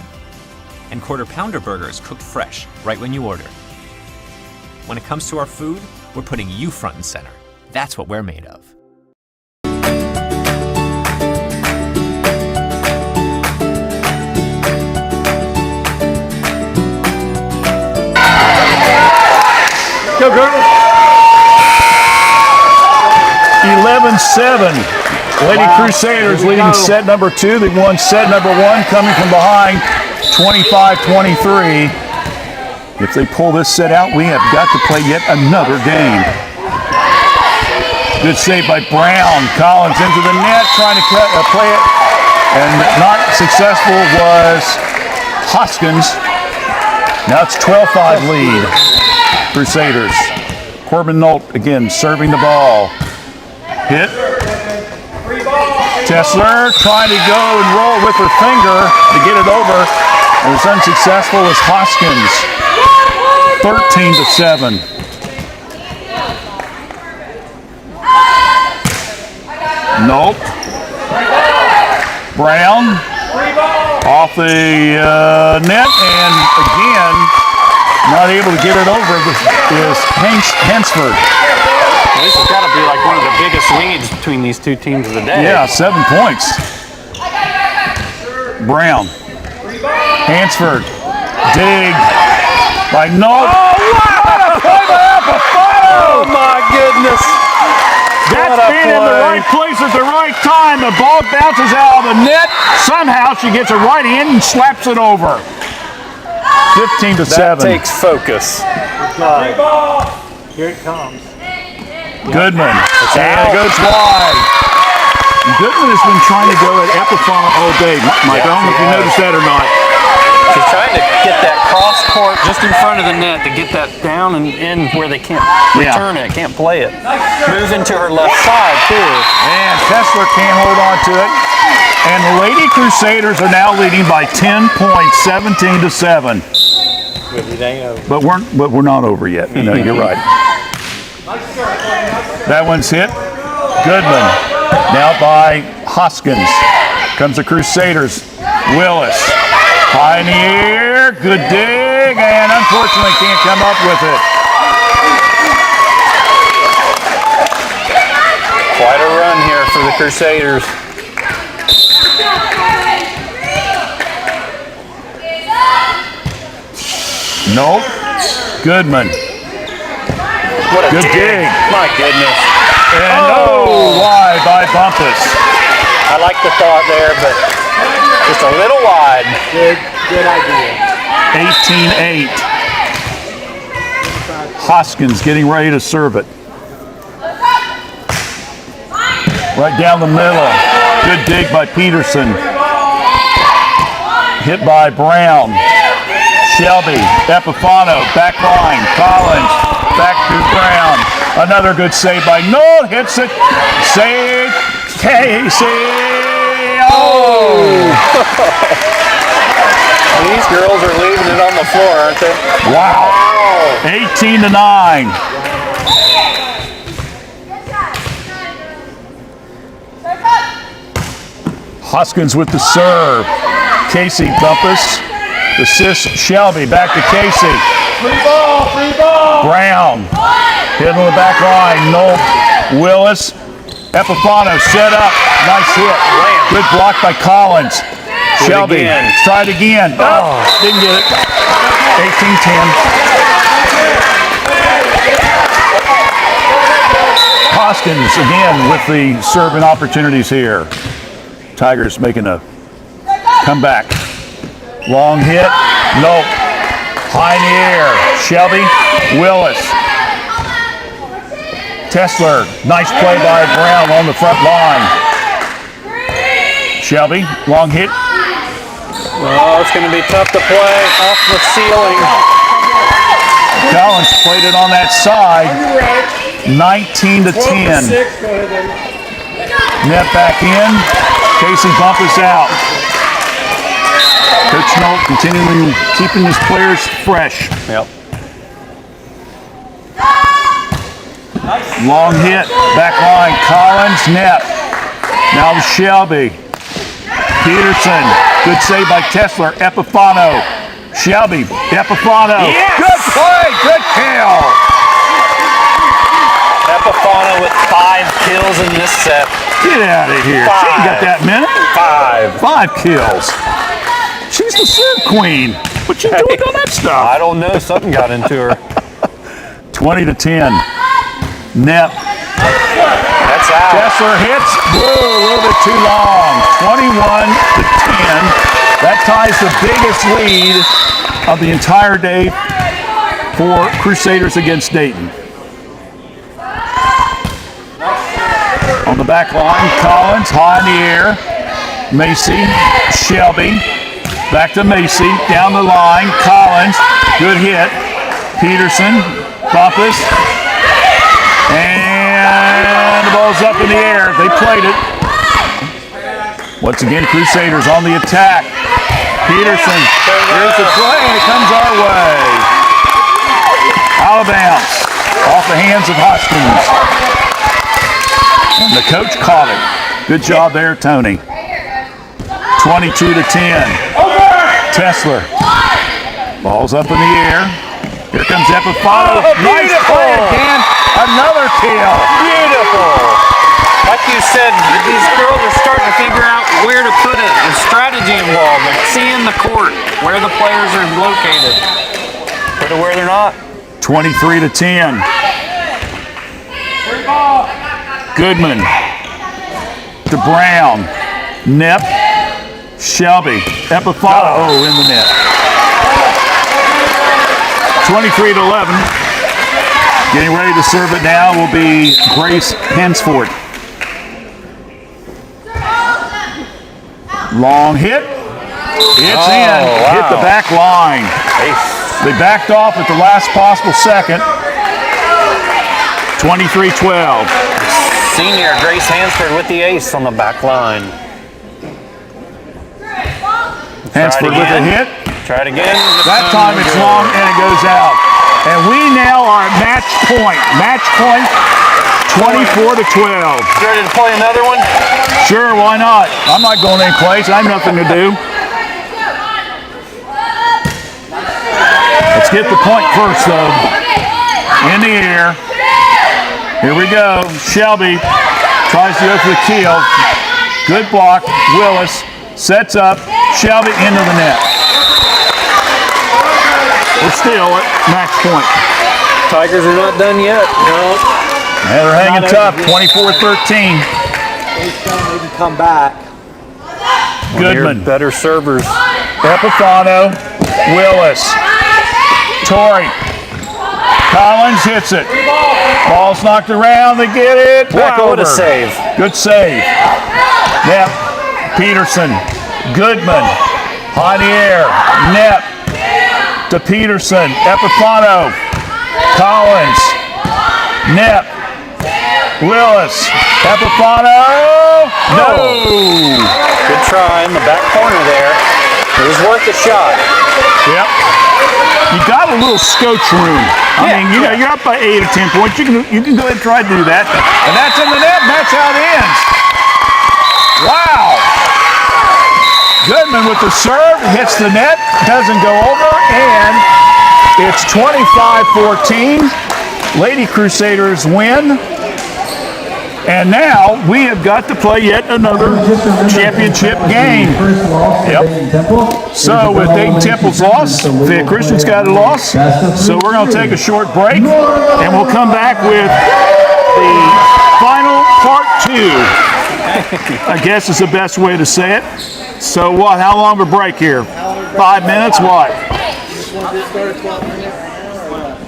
And Quarter Pounder burgers cooked fresh, right when you order. When it comes to our food, we're putting you front and center. That's what we're made of. Go, girls. 11-7. Lady Crusaders leading set number 2. They won set number 1, coming from behind 25-23. If they pull this set out, we have got to play yet another game. Good save by Brown. Collins into the net, trying to play it. And not successful was Hoskins. Now it's 12-5 lead. Crusaders. Corbin Nolt again serving the ball. Hit. Tesler trying to go and roll with her finger to get it over. It was unsuccessful as Hoskins. 13-7. Nope. Brown off the net, and again not able to get it over is Hensford. This has got to be like one of the biggest leads between these two teams of the day. Yeah, 7 points. Brown. Hansford. Dig by Nolt. Oh, wow! Play by Epifano! Oh, my goodness. That's being in the right place at the right time. The ball bounces out of the net. Somehow she gets it right in and slaps it over. 15-7. That takes focus. Free ball. Here it comes. Goodman. And it goes wide. Goodman has been trying to go at Epifano all day. Mike, I don't know if you noticed that or not. She's trying to get that cross court just in front of the net to get that down and in where they can't return it, can't play it. Moving to her left side, too. And Tesler can't hold on to it. And the Lady Crusaders are now leading by 10 points, 17-7. But we're not over yet. No, you're right. That one's hit. Goodman. Now by Hoskins. Comes the Crusaders. Willis. High in the air. Good dig. And unfortunately can't come up with it. Quite a run here for the Crusaders. Nope. Goodman. What a Good dig. My goodness. And wide by Bumpus. I like the thought there, but just a little wide. Good idea. 18-8. Hoskins getting ready to serve it. Right down the middle. Good dig by Peterson. hit by Brown. Shelby, Epifano, back line, Collins, back to Brown. Another good save by Knoll, hits it, save, Casey, oh! These girls are leaving it on the floor, aren't they? Wow. 18-9. Hoskins with the serve. Casey Bumpus. Assist Shelby. Back to Casey. Free ball, free ball. Brown. Hit on the back line. Knoll. Willis. Epifano set up. Nice hit. Good block by Collins. Shelby. Tried again. Oh, didn't get it. 18-10. Hoskins again with the serving opportunities here. Tigers making a comeback. Long hit. Nope. High in the air. Shelby. Willis. Tesler. Nice play by Brown on the front line. Shelby. Long hit. Oh, it's going to be tough to play off the ceiling. Collins played it on that side. 19-10. Net back in. Casey Bumpus out. Coach Knoll continuing keeping his players fresh. Yep. Long hit. Back line. Collins. Net. Now to Shelby. Peterson. Good save by Tesler. Epifano. Shelby. Epifano. Yes! Good play. Good kill. Epifano with 5 kills in this set. Get out of here. She ain't got that many. 5 kills. She's the serve queen. What you doing on that stuff? I don't know. Something got into her. 20-10. Net. That's out. Tesler hits. Whoa, a little bit too long. 21-10. That ties the biggest lead of the entire day for Crusaders against Dayton. On the back line, Collins, high in the air. Macy, Shelby, back to Macy, down the line, Collins, good hit. Peterson, Bumpus, and the ball's up in the air. They played it. Once again, Crusaders on the attack. Peterson, here's the play, and it comes our way. Out of bounds, off the hands of Hoskins. And the coach caught it. Good job there, Tony. 22-10. Tesler. Ball's up in the air. Here comes Epifano. Nice play again. Another kill. Beautiful. Like you said, these girls are starting to figure out where to put it. The strategy involved. They're seeing the court, where the players are located. Put it where they're not. 23-10. Goodman to Brown. Nep. Shelby. Epifano in the net. 23-11. Getting ready to serve it now will be Grace Hensford. Long hit. It's in. Wow. Hit the back line. They backed off at the last possible second. 23-12. Senior Grace Hansford with the ace on the back line. Hansford with a hit. Try it again. That time it's long and it goes out. And we now are at match point. Match point 24-12. Ready to play another one? Sure, why not? I'm not going any place. I have nothing to do. Let's get the point first, though. In the air. Here we go. Shelby tries to go for the keel. Good block. Willis sets up. Shelby into the net. We're still at match point. Tigers are not done yet. No. Yeah, they're hanging tough. 24-13. They can come back. Goodman. Better servers. Epifano. Willis. Torrey. Collins hits it. Ball's knocked around. They get it. Back Wow, over. what a save. Good save. Yep. Peterson. Goodman. High in the air. Net. To Peterson. Epifano. Collins. Net. Lillis. Epifano. No. Good try in the back corner there. It was worth a shot. Yep. You got a little scotch room. I mean, you know, you're up by 8 or 10 points. You can go ahead and try to do that. And that's in the net, and that's how it ends. Wow. Goodman with the serve, hits the net, doesn't go over, and it's 25-14. Lady Crusaders win. And now we have got to play yet another championship game. Yep. So with Dayton Temple's loss, Fayette Christian's got a loss. So we're going to take a short break, and we'll come back with the final part 2. I guess is the best way to say it. So what? How long of a break here? 5 minutes? What?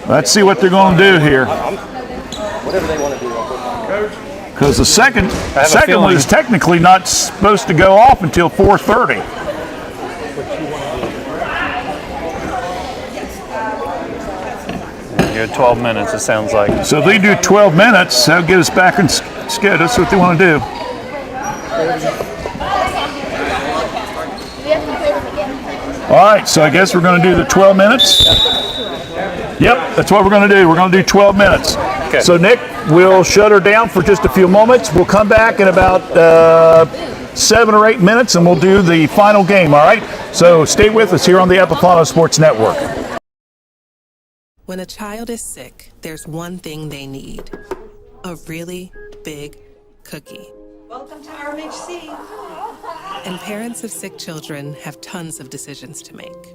Let's see what they're going to do here. Whatever they want to do. Because the second one is technically not supposed to go off until 4:30. You had 12 minutes, it sounds like. So if they do 12 minutes, that'll get us back in schedule. That's what they want to do. All right, so I guess we're going to do the 12 minutes. Yep, that's what we're going to do. We're going to do 12 minutes. Okay. So Nick, we'll shut her down for just a few moments. We'll come back in about 7 or 8 minutes, and we'll do the final game, all right? So stay with us here on the Epifano Sports Network. When a child is sick, there's one thing they need. A really big cookie. Welcome to RMHC. And parents of sick children have tons of decisions to make.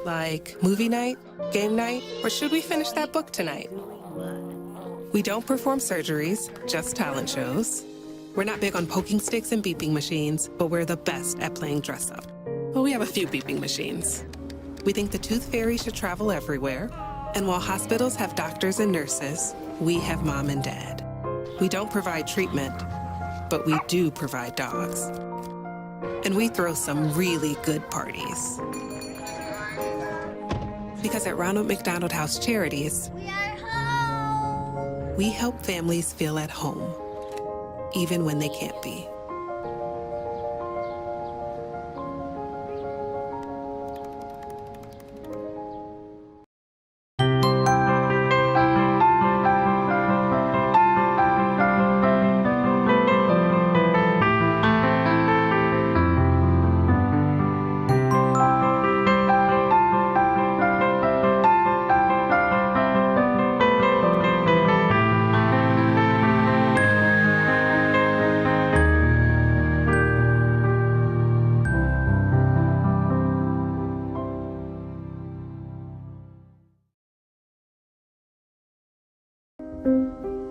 Like movie night, game night, or should we finish that book tonight? We don't perform surgeries, just talent shows. We're not big on poking sticks and beeping machines, but we're the best at playing dress up. Well, we have a few beeping machines. We think the tooth fairy should travel everywhere. And while hospitals have doctors and nurses, we have mom and dad. We don't provide treatment, but we do provide dogs. And we throw some really good parties. Because at Ronald McDonald House Charities, we help families feel at home, even when they can't be.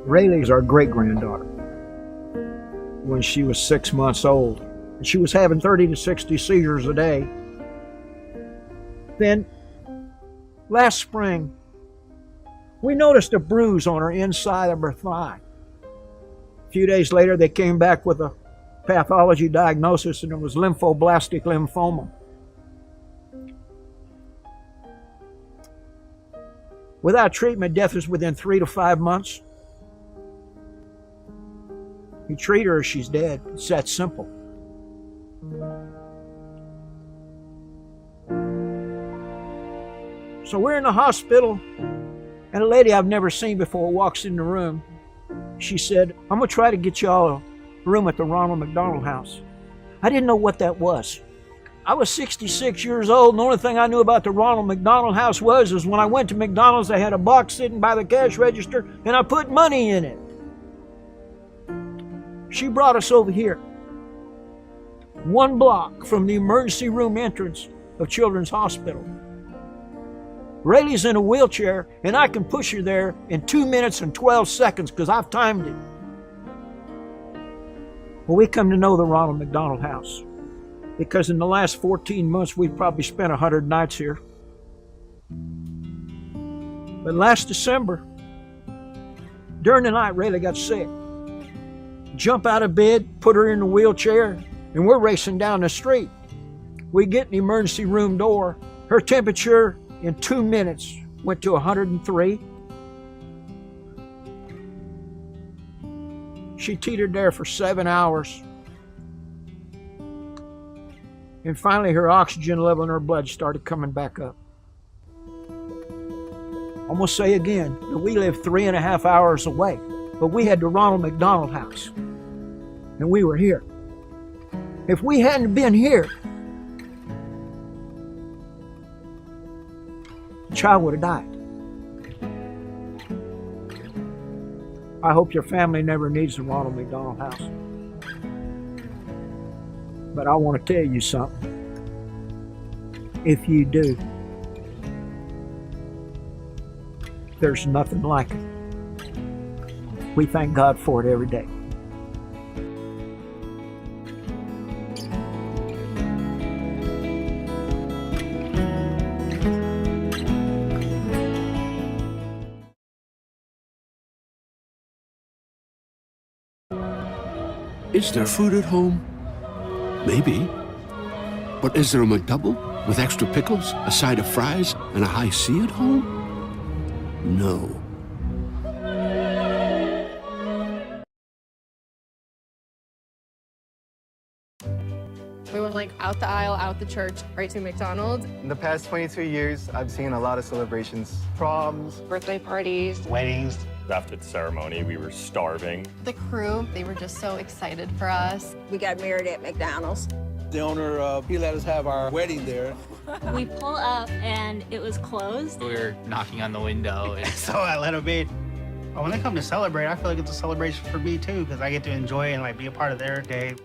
Rayleigh's our great-granddaughter. When she was 6 months old, and she was having 30 to 60 seizures a day. Then, last spring, we noticed a bruise on her inside of her thigh. A few days later, they came back with a pathology diagnosis, and it was lymphoblastic lymphoma. Without treatment, death is within 3 to 5 months. You treat her, she's dead. It's that simple. So we're in the hospital, and a lady I've never seen before walks in the room. She said, "I'm going to try to get y'all a room at the Ronald McDonald House." I didn't know what that was. I was 66 years old, and the only thing I knew about the Ronald McDonald House was when I went to McDonald's, they had a box sitting by the cash register, and I put money in it. She brought us over here, 1 block from the emergency room entrance of Children's Hospital. Rayleigh's in a wheelchair, and I can push her there in 2 minutes and 12 seconds because I've timed it. Well, we come to know the Ronald McDonald House because in the last 14 months, we've probably spent 100 nights here. But last December, during the night, Rayleigh got sick. Jump out of bed, put her in the wheelchair, and we're racing down the street. We get in the emergency room door. Her temperature in 2 minutes went to 103. She teetered there for 7 hours. And finally, her oxygen level in her blood started coming back up. I'm going to say again that we live 3.5 hours away, but we had the Ronald McDonald House, and we were here. If we hadn't been here, the child would have died. I hope your family never needs the Ronald McDonald House. But I want to tell you something. If you do, there's nothing like it. We thank God for it every day. Is there food at home? Maybe. But is there a McDouble with extra pickles, a side of fries, and a high C at home? No. We went like out the aisle, out the church, right to McDonald's. In the past 22 years, I've seen a lot of celebrations. Proms, Birthday parties. weddings. After the ceremony, we were starving. The crew, they were just so excited for us. We got married at McDonald's. The owner, he let us have our wedding there. We pull up and it was closed. We were knocking on the window. So I let them in. But when they come to celebrate, I feel like it's a celebration for me too, because I get to enjoy and like be a part of their day.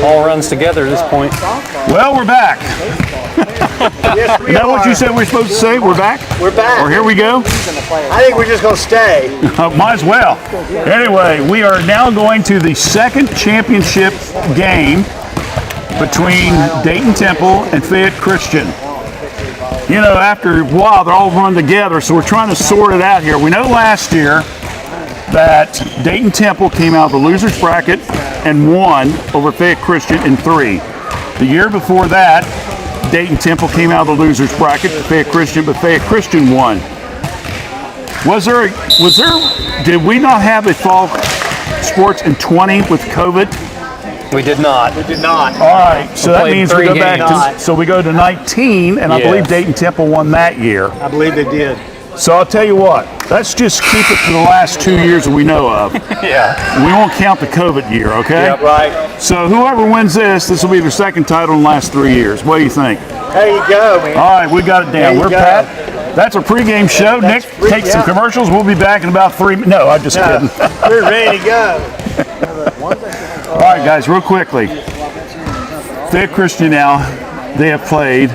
All runs together at this point. Well, we're back. Yes, we Is that are. what you said we were supposed to say? We're back? We're back. Or here we go? I think we're just going to stay. Might as well. Anyway, we are now going to the second championship game between Dayton Temple and Fayette Christian. You know, after a while, they're all run together, so we're trying to sort it out here. We know last year that Dayton Temple came out of the loser's bracket and won over Fayette Christian in 3. The year before that, Dayton Temple came out of the loser's bracket, Fayette Christian, but Fayette Christian won. Did we not have a fall sports in 20 with COVID? We did not. We did not. All right, so that means we go back games. so we go to 19, and I believe Dayton Temple won that year. I believe they did. So I'll tell you what, let's just keep it to the last 2 years that we know of. Yeah. We won't count the COVID year, okay? Yeah, right. So whoever wins this will be their second title in the last 3 years. What do you think? There you go, man. All right, we got it down. There you We're go. Pat. That's a pregame show. Nick, take some commercials. We'll be back in about 3 minutes. No, I'm just kidding. We're ready to go. All right, guys, real quickly. Fayette Christian now, they have played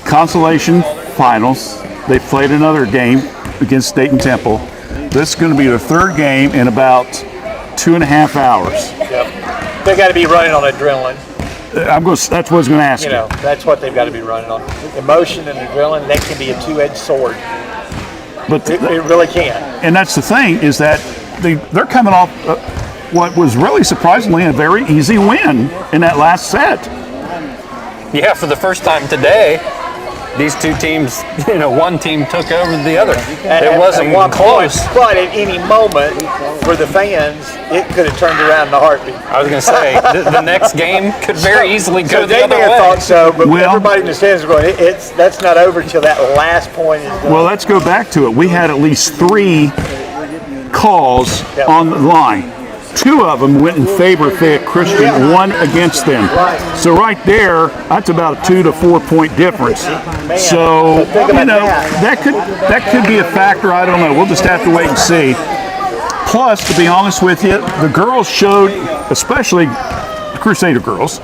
consolation finals. They played another game against Dayton Temple. This is going to be their third game in about 2.5 hours. Yep. They got to be running on adrenaline. That's what I was going to ask you. You know, that's what they've got to be running on. Emotion and adrenaline, that can be a two-edged sword. But it really can. And that's the thing, is that they're coming off what was really surprisingly a very easy win in that last set. Yeah, for the first time today, these two teams, one team took over the other. It wasn't one close. Point, but at any moment, for the fans, it could have turned around in a heartbeat. I was going to say, the next game could very easily go the other they may way. have thought so, but everybody in the stands are going, that's not over until that last point is done. Well, let's go back to it. We had at least 3 calls on the line. 2 of them went in favor of Fayette Christian, 1 against them. So right there, that's about a 2 to 4 point difference. So that could be a factor. I don't know. We'll just have to wait and see. Plus, to be honest with you, the girls showed, especially the Crusader girls,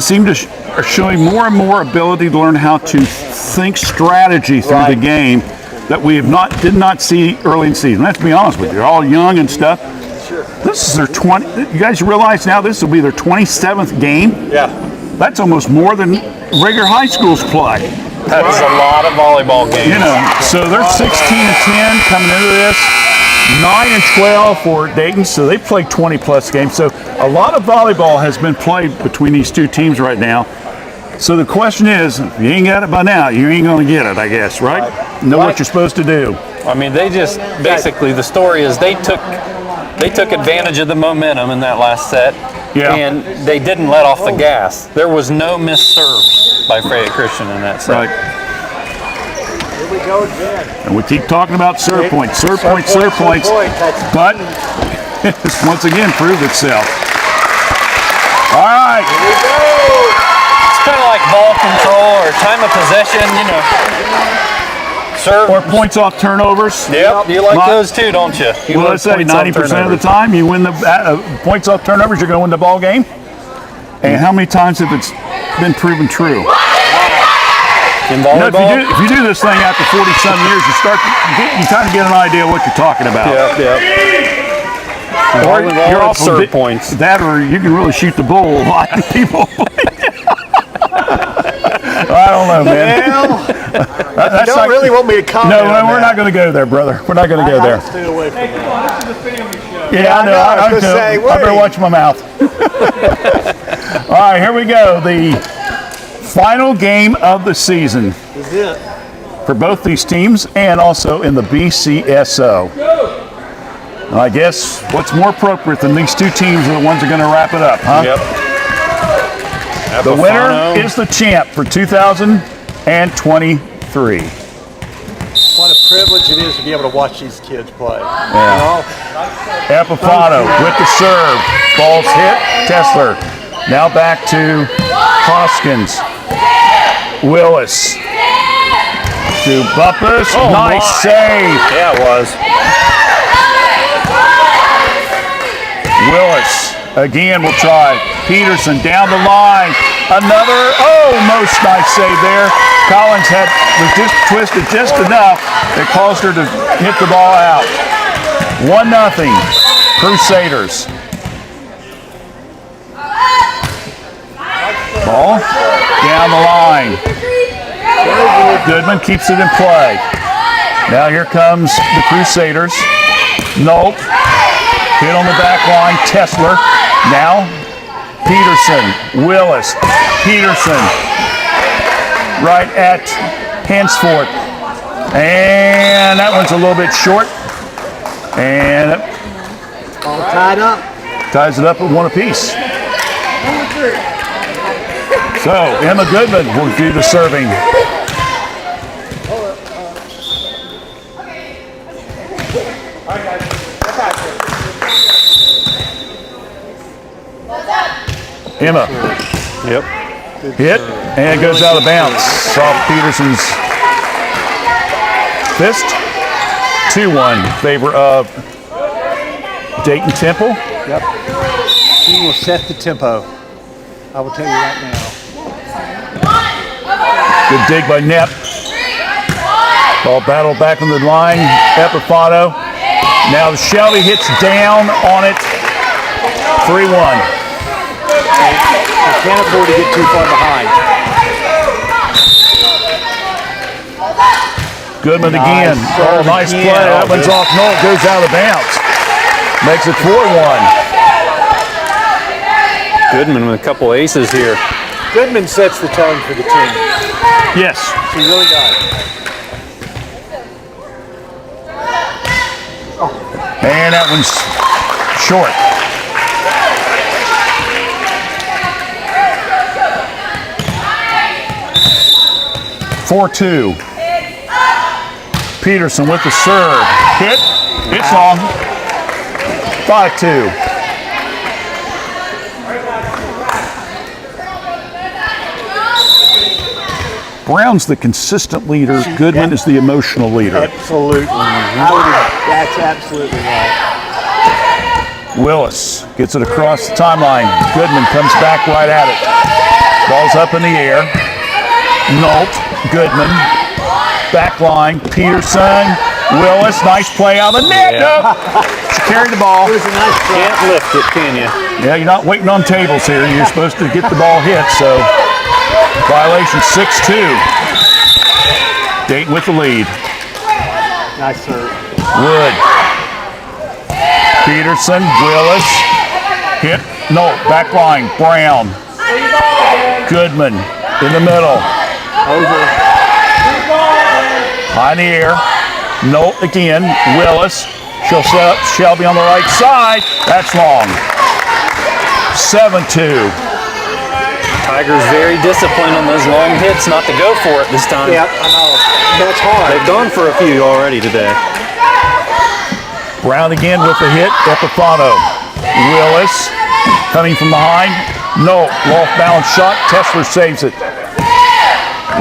seem to are showing more and more ability to learn how to think strategy through the game that we did not see early in the season. Let's be honest with you. They're all young and stuff. This is their 20. You guys realize now this will be their 27th game? Yeah. That's almost more than regular high schools play. That is a lot of volleyball games. So they're 16-10 coming into this. 9-12 for Dayton, so they played 20 plus games. So a lot of volleyball has been played between these two teams right now. So the question is, if you ain't got it by now, you ain't going to get it, I guess, right? Know what you're supposed to do. I mean, they just basically, the story is they took advantage of the momentum in that last set, and they didn't let off the gas. There was no missed serves by Fayette Christian in that set. Right. Here we go again. And we keep talking about serve points. But it's once again proved itself. All right. Here we go. It's kind of like ball control or time of possession, Serve. Or points off turnovers. Yep, you like those too, don't you? Well, let's say 90% of the time you win the points off turnovers, you're going to win the ball game. And how many times have it been proven true? In volleyball? If you do this thing after 40-some years, you kind of get an idea of what you're talking about. Yeah. Or you're off serve points. That, or you can really shoot the bull a lot of people. I don't know, man. You don't really want me to comment on that. We're not going to go there, brother. We're not going to go there. Stay away from that. Yeah, I know. I better watch my mouth. All right, here we go. The final game of the season Is it? for both these teams and also in the BCSO. I guess what's more appropriate than these two teams are the ones that are going to wrap it up, huh? Yep. The winner is the champ for 2023. What a privilege it is to be able to watch these kids play. Yeah. Epifano with the serve. Ball's hit. Tessler. Now back to Hoskins. Willis. To Bumpus. Nice save. Yeah, it was. Willis again will try. Peterson down the line. Another, most nice save there. Collins was just twisted just enough that caused her to hit the ball out. 1-0, Crusaders. Ball down the line. Goodman keeps it in play. Now here comes the Crusaders. Nope. Hit on the back line. Tesler. Now Peterson. Willis. Peterson. Right at Hansford. And that one's a little bit short. And all tied up. Ties it up at 1 apiece. So Emma Goodman will do the serving. Emma. Yep. Hit and it goes out of bounds. Off Peterson's fist. 2-1 in favor of Dayton Temple. Yep. She will set the tempo. I will tell you right now. Good dig by Knepp. Ball battled back on the line. Epifato. Now Shelby hits down on it. 3-1. They can't afford to get too far behind. Goodman again. Oh, nice play. That one's off. No, it goes out of bounds. Makes it 4-1. Goodman with a couple aces here. Goodman sets the tone for the team. Yes. She really does. And that one's short. (4-2). Peterson with the serve. Hit. It's long. 5-2. Brown's the consistent leader. Goodman is the emotional leader. Absolutely. That's absolutely right. Willis gets it across the timeline. Goodman comes back right at it. Ball's up in the air. Nolt. Goodman. Back line. Peterson. Willis. Nice play out of the net. Yeah. She carried the ball. Can't lift it, can you? Yeah, you're not waiting on tables here. You're supposed to get the ball hit, so violation 6-2. Dayton with the lead. Nice serve. Wood. Peterson, Willis. Hit. No, back line. Brown. Goodman in the middle. Over. High in the air. No, again. Willis. She'll set up Shelby on the right side. That's long. 7-2. Tigers very disciplined on those long hits not to go for it this time. Yep, I know. That's hard. They've gone for a few already today. Brown again with the hit. Epifato. Willis coming from behind. No, off balance shot. Tesler saves it.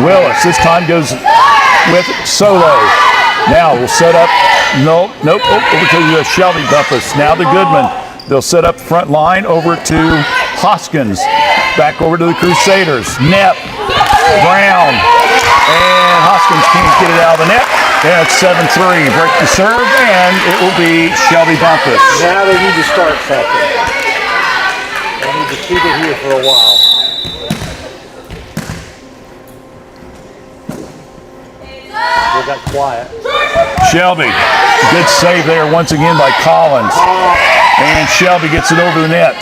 Willis this time goes with solo. Now we'll set up. Nope. Over to Shelby Bumpus. Now to Goodman. They'll set up the front line over to Hoskins. Back over to the Crusaders. Knepp. Brown. And Hoskins can't get it out of the net. And it's 7-3. Break the serve, and it will be Shelby Bumpus. Now they need to start something. They need to keep it here for a while. They got quiet. Shelby. Good save there once again by Collins. And Shelby gets it over the net.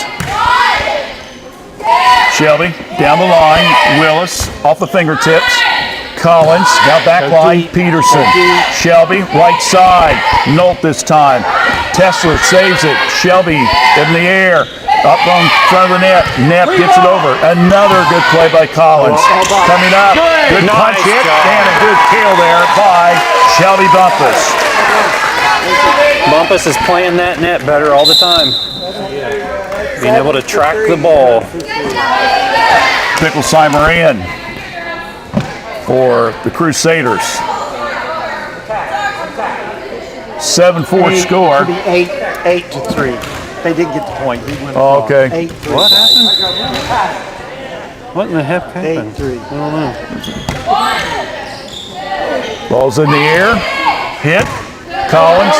Shelby down the line. Willis off the fingertips. Collins now back line. Peterson. Shelby right side. Nolt this time. Tesler saves it. Shelby in the air. Up on front of the net. Knepp gets it over. Another good play by Collins. Coming up. Good punch hit and a good kill there by Shelby Bumpus. Bumpus is playing that net better all the time. Being able to track the ball. Picklesheimer in for the Crusaders. 7-4 score. 8-3. They didn't get the point. We went Oh, okay. 8-3. What happened? What in the heck happened? 8-3. I don't know. Ball's in the air. Hit. Collins.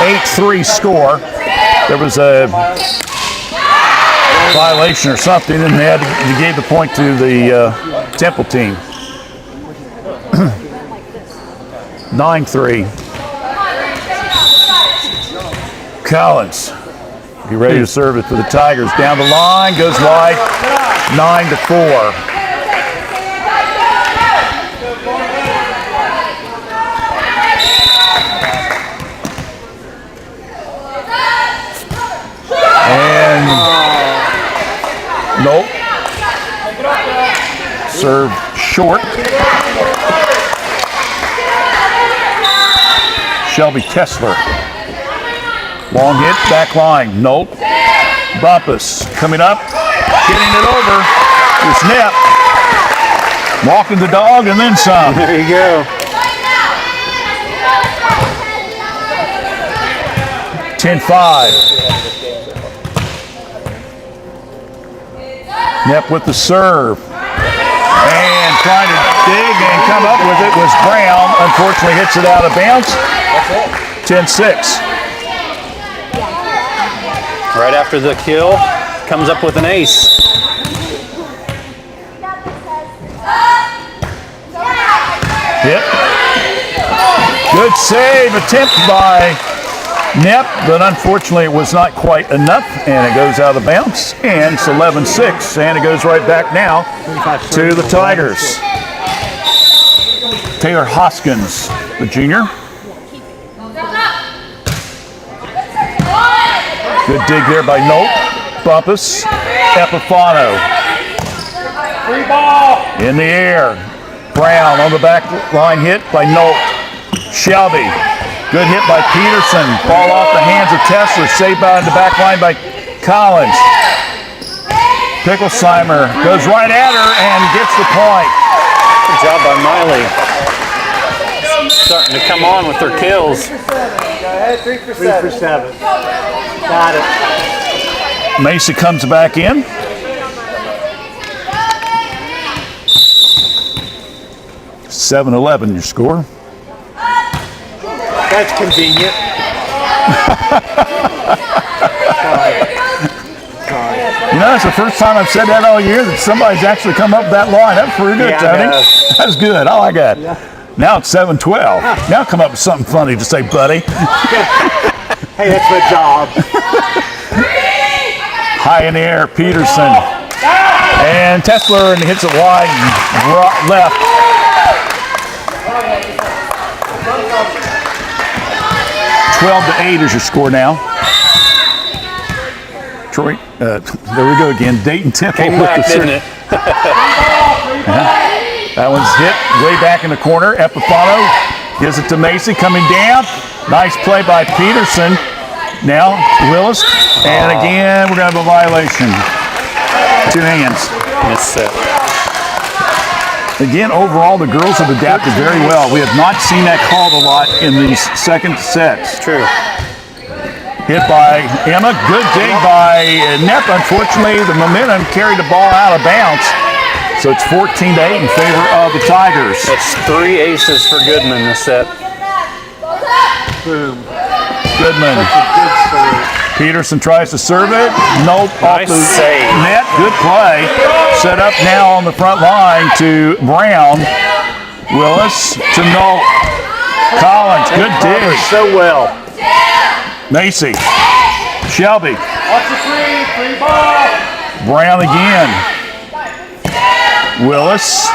8-3 score. There was a violation or something, and they gave the point to the Temple team. 9-3. Collins. Be ready to serve it for the Tigers. Down the line, goes wide. 9-4. And nope. Serve short. Shelby Kessler. Long hit, back line. Nope. Bumpus coming up, getting it over. It's Knapp. Walking the dog and then some. There you go. 10-5. Knapp with the serve. And trying to dig and come up with it was Brown. Unfortunately hits it out of bounds. 10-6. Right after the kill, comes up with an ace. Hit. Good save attempt by Knapp, but unfortunately it was not quite enough, and it goes out of bounds. And it's 11-6, and it goes right back now to the Tigers. Taylor Hoskins, the junior. Good dig there by Nope. Bumpus. Epifano. Free ball. In the air. Brown on the back line hit by Nope. Shelby. Good hit by Peterson. Ball off the hands of Tesler. Saved by the back line by Collins. Picklesheimer goes right at her and gets the point. Good job by Miley. Starting to come on with their kills. Go ahead, 3 for 7. Got it. Macy comes back in. $7-11 your score. That's convenient. You know, it's the first time I've said that all year that somebody's actually come up that line. That's pretty good, Tony. That's good. I like that. Yeah. Now it's 7-12. Now come up with something funny to say, buddy. Hey, that's my job. High in the air, Peterson. And Tesler, and hits it wide and left. $12-8 is your score now. Troy, there we go again. Dayton Temple. Came back, didn't it? That one's hit way back in the corner. Epifano gives it to Macy, coming down. Nice play by Peterson. Now Willis, and again we're going to have a violation. 2 hands. Yes, sir. Again, overall, the girls have adapted very well. We have not seen that called a lot in these second sets. True. Hit by Emma. Good dig by Knapp. Unfortunately, the momentum carried the ball out of bounds. So it's 14-8 in favor of the Tigers. That's 3 aces for Goodman this set. Boom. Goodman. Peterson tries to serve it. Nope. Nice off the save. net. Good play. Set up now on the front line to Brown. Willis to Nope. Collins. Good dig. So well. Macy. Shelby. Watch the free ball. Brown again. Willis.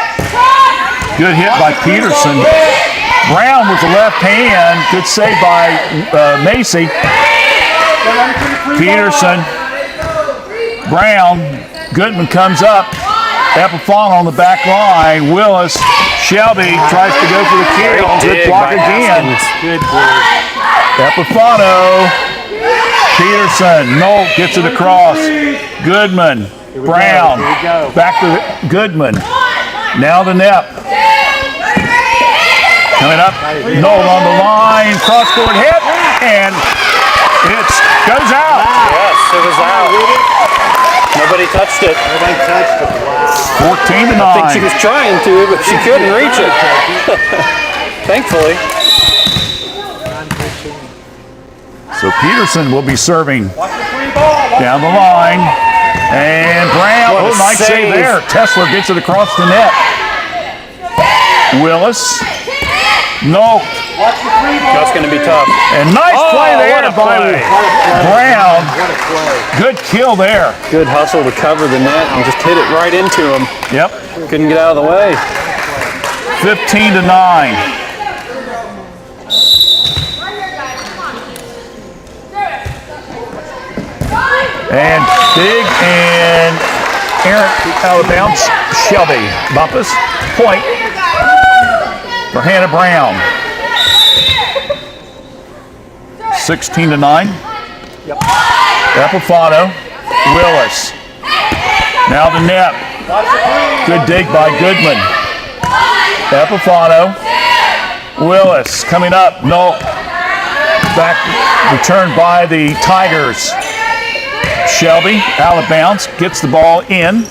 Good hit by Peterson. Brown with the left hand. Good save by Macy. Peterson. Brown. Goodman comes up. Epifano on the back line. Willis. Shelby tries to go for the kill. Good block again. Good dig. Epifano. Peterson. Nolt gets it across. Goodman. Brown. Back to Goodman. Now to Knapp. Coming up. Nolt on the line. Cross-court hit. And it's Goes out. Yes, it was out. Nobody touched it. Nobody touched it. Wow. 14 to 9. I think she was trying to, but she couldn't reach it. Thankfully. So Peterson will be serving down the line. And Brown, What a nice save there. Tesler gets it across the net. Willis. No. That's going to be tough. And nice play there by Brown. Good kill there. Good hustle to cover the net and just hit it right into him. Yep. Couldn't get out of the way. 15 to 9. And big and errant out of bounds. Shelby Bumpus. Point for Hannah Brown. 16 to 9. Epifano. Willis. Now the net. Good dig by Goodman. Epifano. Willis coming up. No. Back returned by the Tigers. Shelby out of bounds. Gets the ball in.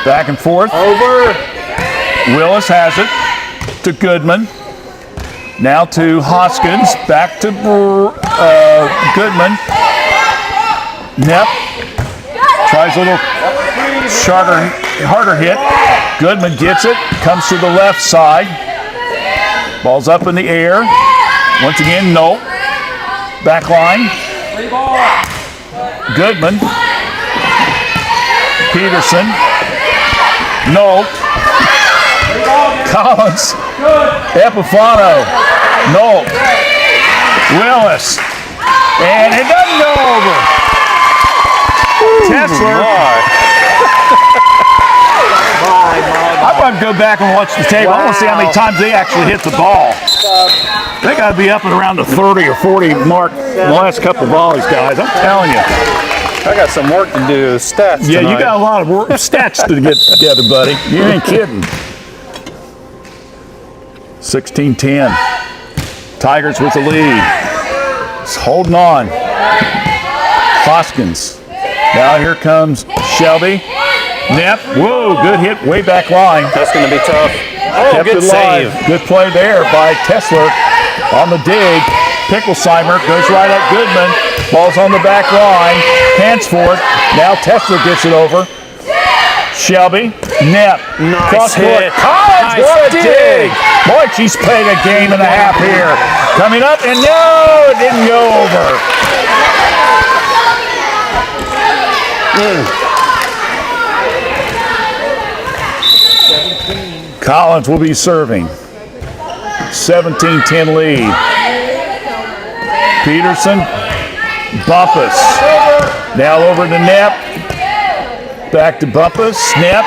Back and forth. Over. Willis has it to Goodman. Now to Hoskins. Back to Goodman. Nepp tries a little harder hit. Goodman gets it. Comes to the left side. Ball's up in the air. Once again, no. Back line. Goodman. Peterson. No. Collins. Epifano. No. Willis. And it doesn't go over. Tesler. I'm going to go back and watch the tape. I want to see how many times they actually hit the ball. They got to be up at around the 30 or 40 mark the last couple of volleys, guys. I'm telling you. I got some work to do with stats Yeah, tonight. you got a lot of work, stats to get together, buddy. You ain't kidding. 16-10. Tigers with the lead. It's holding on. Hoskins. Now here comes Shelby. Nepp. Whoa, good hit way back line. That's going to be tough. Oh, Kept good it alive. save. Good play there by Tesler on the dig. Picklesheimer goes right at Goodman. Ball's on the back line. Hands for it. Now Tesler gets it over. Shelby. Nepp. Nice Cross court. hit. Collins, Nice what a dig. dig. Boy, she's played a game and a half here. Coming up, and no, it didn't go over. Collins will be serving. 17-10 lead. Peterson. Bumpus. Now over to Nepp. Back to Bumpus. Nepp.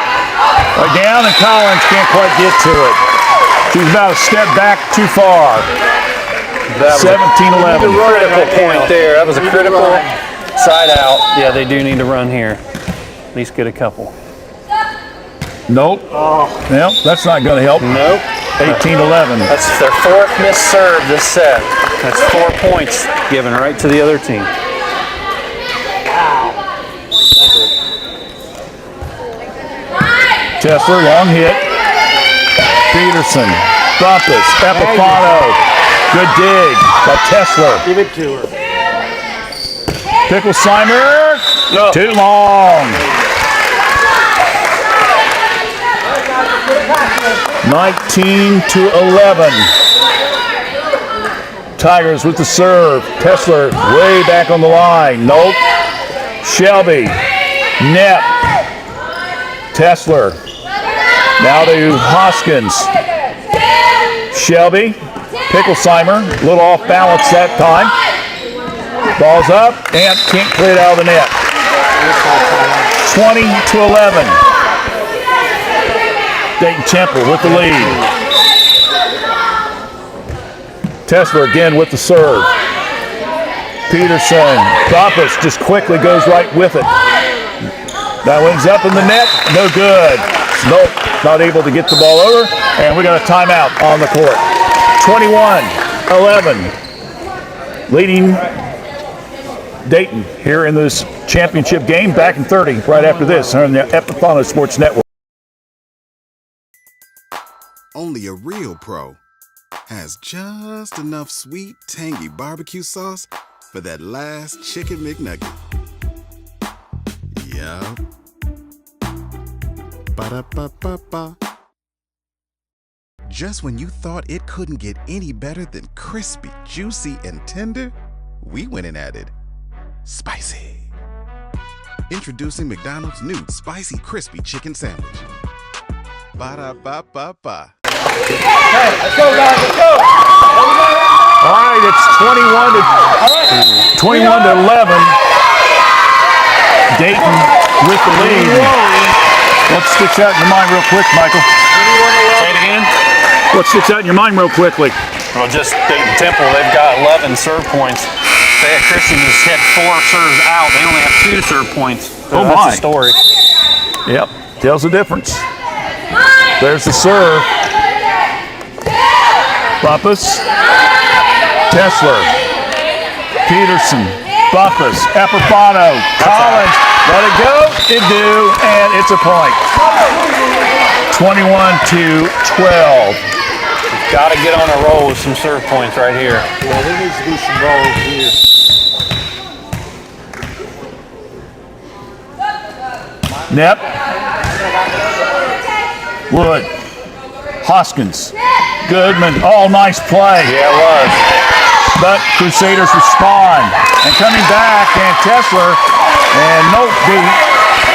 Down, and Collins can't quite get to it. She's about a step back too far. 17-11. Critical point there. That was a critical side out. Yeah, they do need to run here. At least get a couple. Nope. Well, that's not going to help. Nope. 18-11. That's their fourth missed serve this set. That's 4 points given right to the other team. Tesler, long hit. Peterson, Bumpus, Epifano. Good dig by Tesler. Give it to her. Picklesheimer. No. Too long. 19-11. Tigers with the serve. Tesler way back on the line. Nope. Shelby. Nepp. Tesler. Now to Hoskins. Shelby. Picklesheimer. A little off balance that time. Ball's up and can't clear it out of the net. 20-11. Dayton Temple with the lead. Tesler again with the serve. Peterson. Bumpus just quickly goes right with it. That one's up in the net. No good. Nope. Not able to get the ball over. And we got a timeout on the court. 21-11. leading Dayton here in this championship game. Back in 30 right after this on the Epifano Sports Network. Only a real pro has just enough sweet, tangy barbecue sauce for that last chicken McNugget. Yup. Ba-da-ba-ba-ba. Just when you thought it couldn't get any better than crispy, juicy, and tender, we went and added spicy. Introducing McDonald's new Spicy Crispy Chicken Sandwich. Ba-da-ba-ba-ba. Hey, let's go, guys, let's go! All right, it's 21 to 11. Dayton with the lead. What sticks out in your mind real quick, Michael? Say it again. What sticks out in your mind real quickly? Well, just Dayton Temple, they've got 11 serve points. Fayette Christian has hit 4 serves out. They only have 2 serve points. So oh my. That's the story. Yep, tells the difference. There's the serve. Bumpus, Tesler, Peterson, Bumpus, Epifano, Collins, let it go, it do, and it's a point. 21 to 12. Got to get on a roll with some serve points right here. Yeah, there needs to be some rolls here. Nep, Wood, Hoskins, Goodman, all nice play. Yeah, it was. But Crusaders respond. And coming back, and Tesler, and note the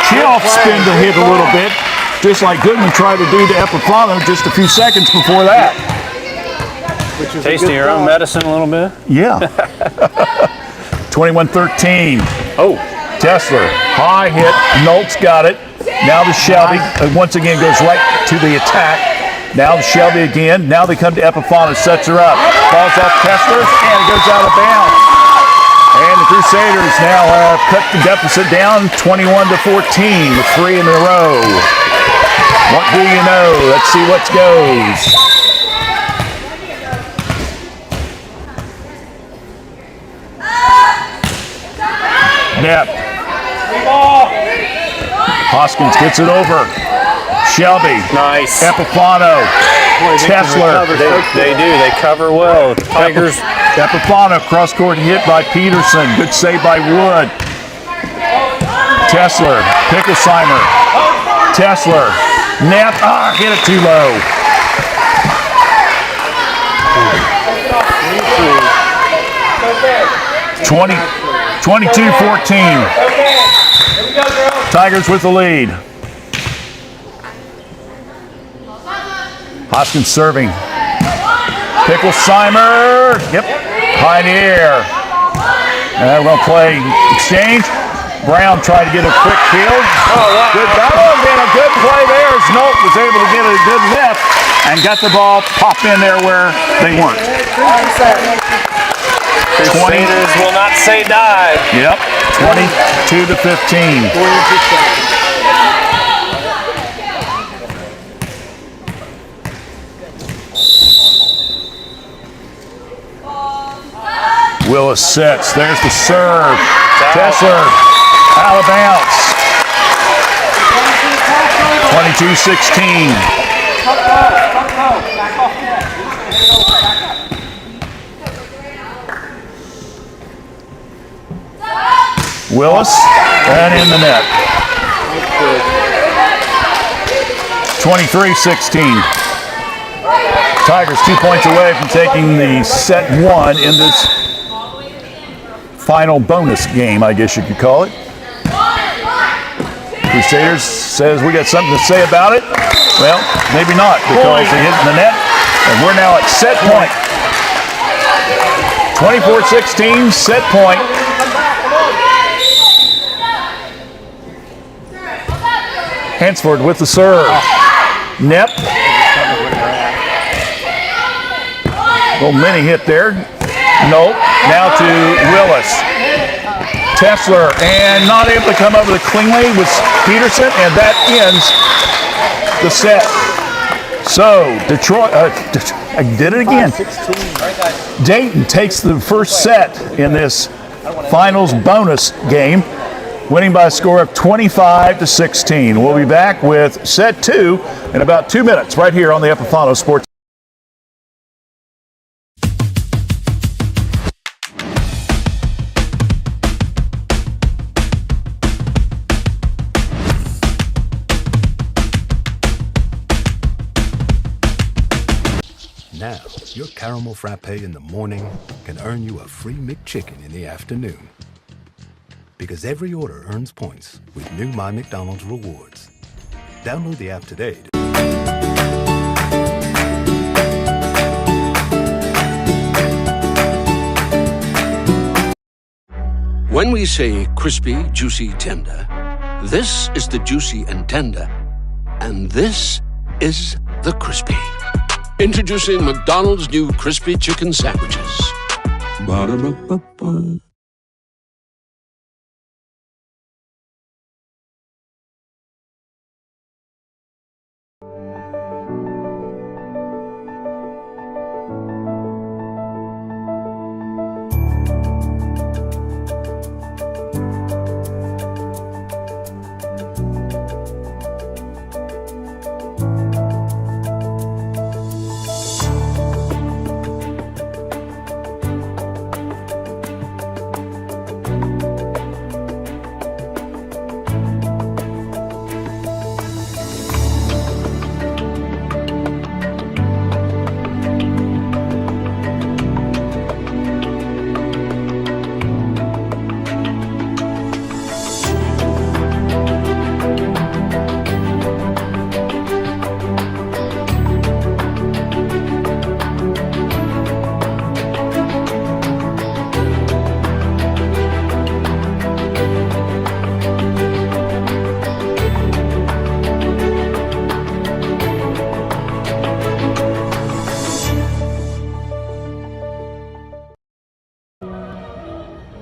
kickoff spindle hit a little bit, just like Goodman tried to do to Epifano just a few seconds before that. Tasting your own medicine a little bit? Yeah. 21-13. Oh. Tesler, high hit, Nolt's got it. Now to Shelby, once again goes right to the attack. Now to Shelby again. Now they come to Epifano, sets her up. Falls off Tesler, and it goes out of bounds. And the Crusaders now have cut the deficit down 21 to 14 with 3 in a row. What do you know? Let's see what goes. Nep. Hoskins gets it over. Shelby. Nice. Epifano. Tesler. They do. They cover well. Tigers. Epifano cross-court hit by Peterson. Good save by Wood. Tesler. Picklesheimer. Tesler. Nep. Hit it too low. 22-14. Tigers with the lead. Hoskins serving. Picklesheimer. Yep. High in the air. And we're going to play exchange. Brown tried to get a quick field. Good battle and a good play there as Nolt was able to get a good lift and got the ball popped in there where they weren't. Crusaders will not say die. Yep. 22 to 15. Willis sets. There's the serve. Tesler out of bounds. 22-16. Willis and in the net. 23-16. Tigers 2 points away from taking the set 1 in this final bonus game, I guess you could call it. Crusaders says we got something to say about it. Well, maybe not, because they hit in the net, and we're now at set point. 24-16, set point. Hansford with the serve. Nep. Little mini hit there. Nope. Now to Willis. Tesler, and not able to come over the cleanly with Peterson, and that ends the set. So, Detroit, I did it again. Dayton takes the first set in this finals bonus game, winning by a score of 25-16. We'll be back with set 2 in about 2 minutes right here on the Epifano Sports. Now, your caramel frappe in the morning can earn you a free McChicken in the afternoon. Because every order earns points with new My McDonald's Rewards. Download the app today. When we say crispy, juicy, tender, this is the juicy and tender, and this is the crispy. Introducing McDonald's new crispy chicken sandwiches. Ba-da-ba-ba-ba.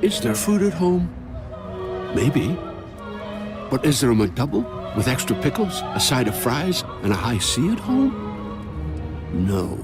Is there food at home? Maybe. But is there a McDouble with extra pickles, a side of fries, and a high C at home? No.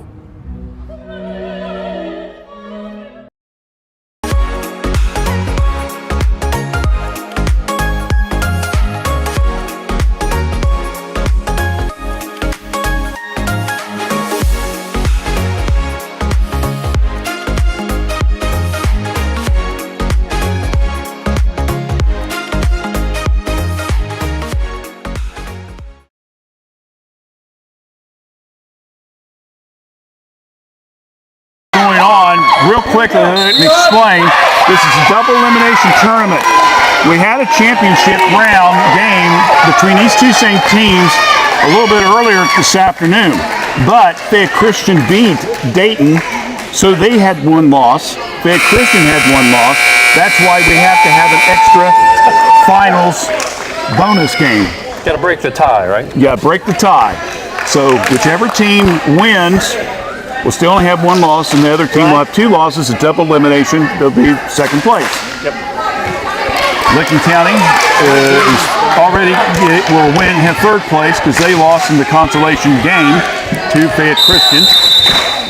Going on real quick and explain. This is a double elimination tournament. We had a championship round game between these two same teams a little bit earlier this afternoon, but Fayette Christian beat Dayton, so they had one loss. Fayette Christian had one loss. That's why we have to have an extra finals bonus game. Got to break the tie, right? Yeah, break the tie. So whichever team wins will still only have one loss, and the other team will have two losses. A double elimination, they'll be second place. Yep. Licking County is already will have third place because they lost in the consolation game to Fayette Christian,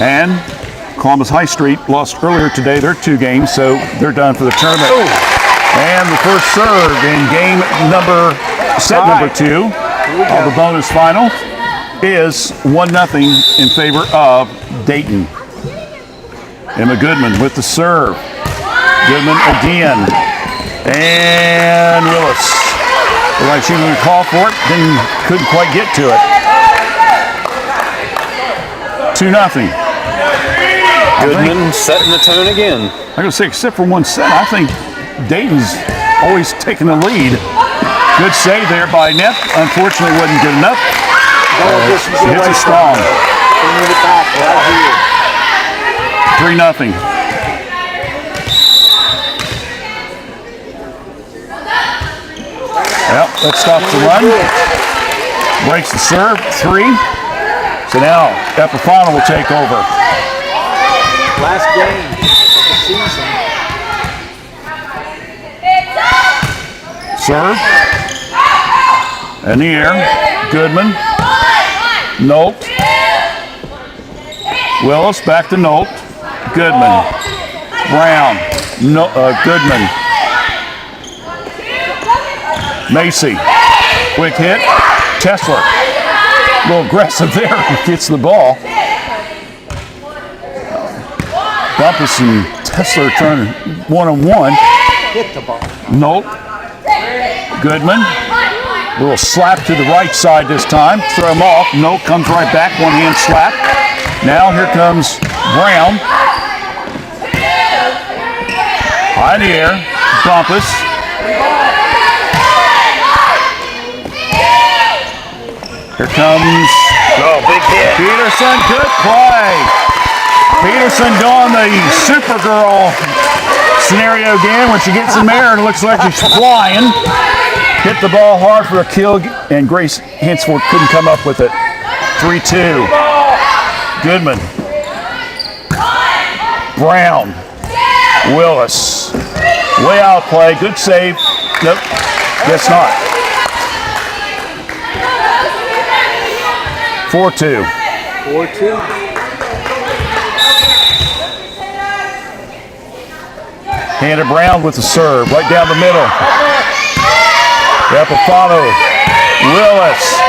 and Columbus High Street lost earlier today their two games, so they're done for the tournament. And the first serve in set number 2 of the bonus final is 1-0 in favor of Dayton. Emma Goodman with the serve. Goodman again. And Willis. Looked like she was going to call for it, then couldn't quite get to it. 2-0. Goodman setting the tone again. I'm going to say, except for one set, I think Dayton's always taking the lead. Good save there by Neff. Unfortunately, wasn't good enough. She hits it strong. 3-0. Well, that stops the run. Breaks the serve. 3. So now Epifano will take over. Last game of the season. Serve. In the air. Goodman. Nope. Willis back to Nolt. Goodman. Brown. Goodman. Macy. Quick hit. Tesler. A little aggressive there. Gets the ball. Bumpus and Tesler turning one-on-one. Hit the ball. Nolt. Goodman. Little slap to the right side this time. Throw him off. Nolt comes right back. One hand slap. Now here comes Brown. High in the air. Bumpus. Here comes big hit. Peterson. Good play. Peterson doing the Supergirl scenario again when she gets in there and it looks like she's flying. Hit the ball hard for a kill, and Grace Hansford couldn't come up with it. 3-2. Goodman. Brown. Willis. Way out play. Good save. Nope. Guess not. 4-2. 4-2. Hannah Brown with the serve, right down the middle. Epifano, Willis,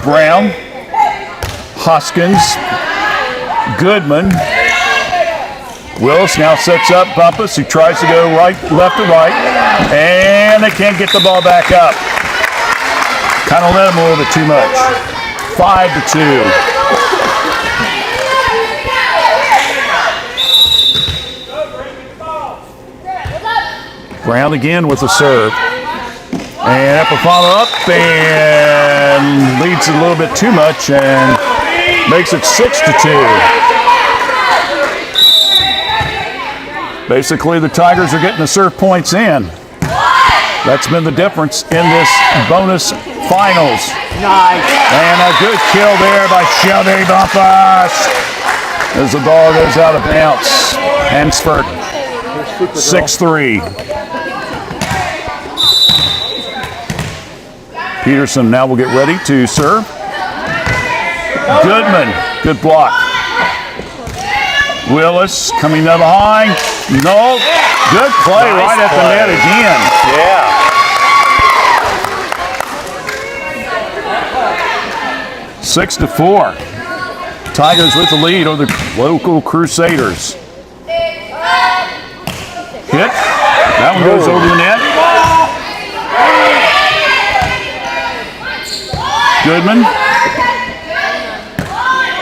Brown, Hoskins, Goodman. Willis now sets up Bumpus, who tries to go left to right, and they can't get the ball back up. Kind of let him a little bit too much. 5-2. Brown again with the serve. And Epifano up and leads a little bit too much and makes it 6-2. Basically, the Tigers are getting the serve points in. That's been the difference in this bonus finals. Nice. And a good kill there by Shelby Bumpus as the ball goes out of bounds. Hansford, 6-3. Peterson now will get ready to serve. Goodman, good block. Willis coming up behind. No, good play right at the net again. Yeah. 6-4. Tigers with the lead over the local Crusaders. Hit. That one goes over the net. Goodman.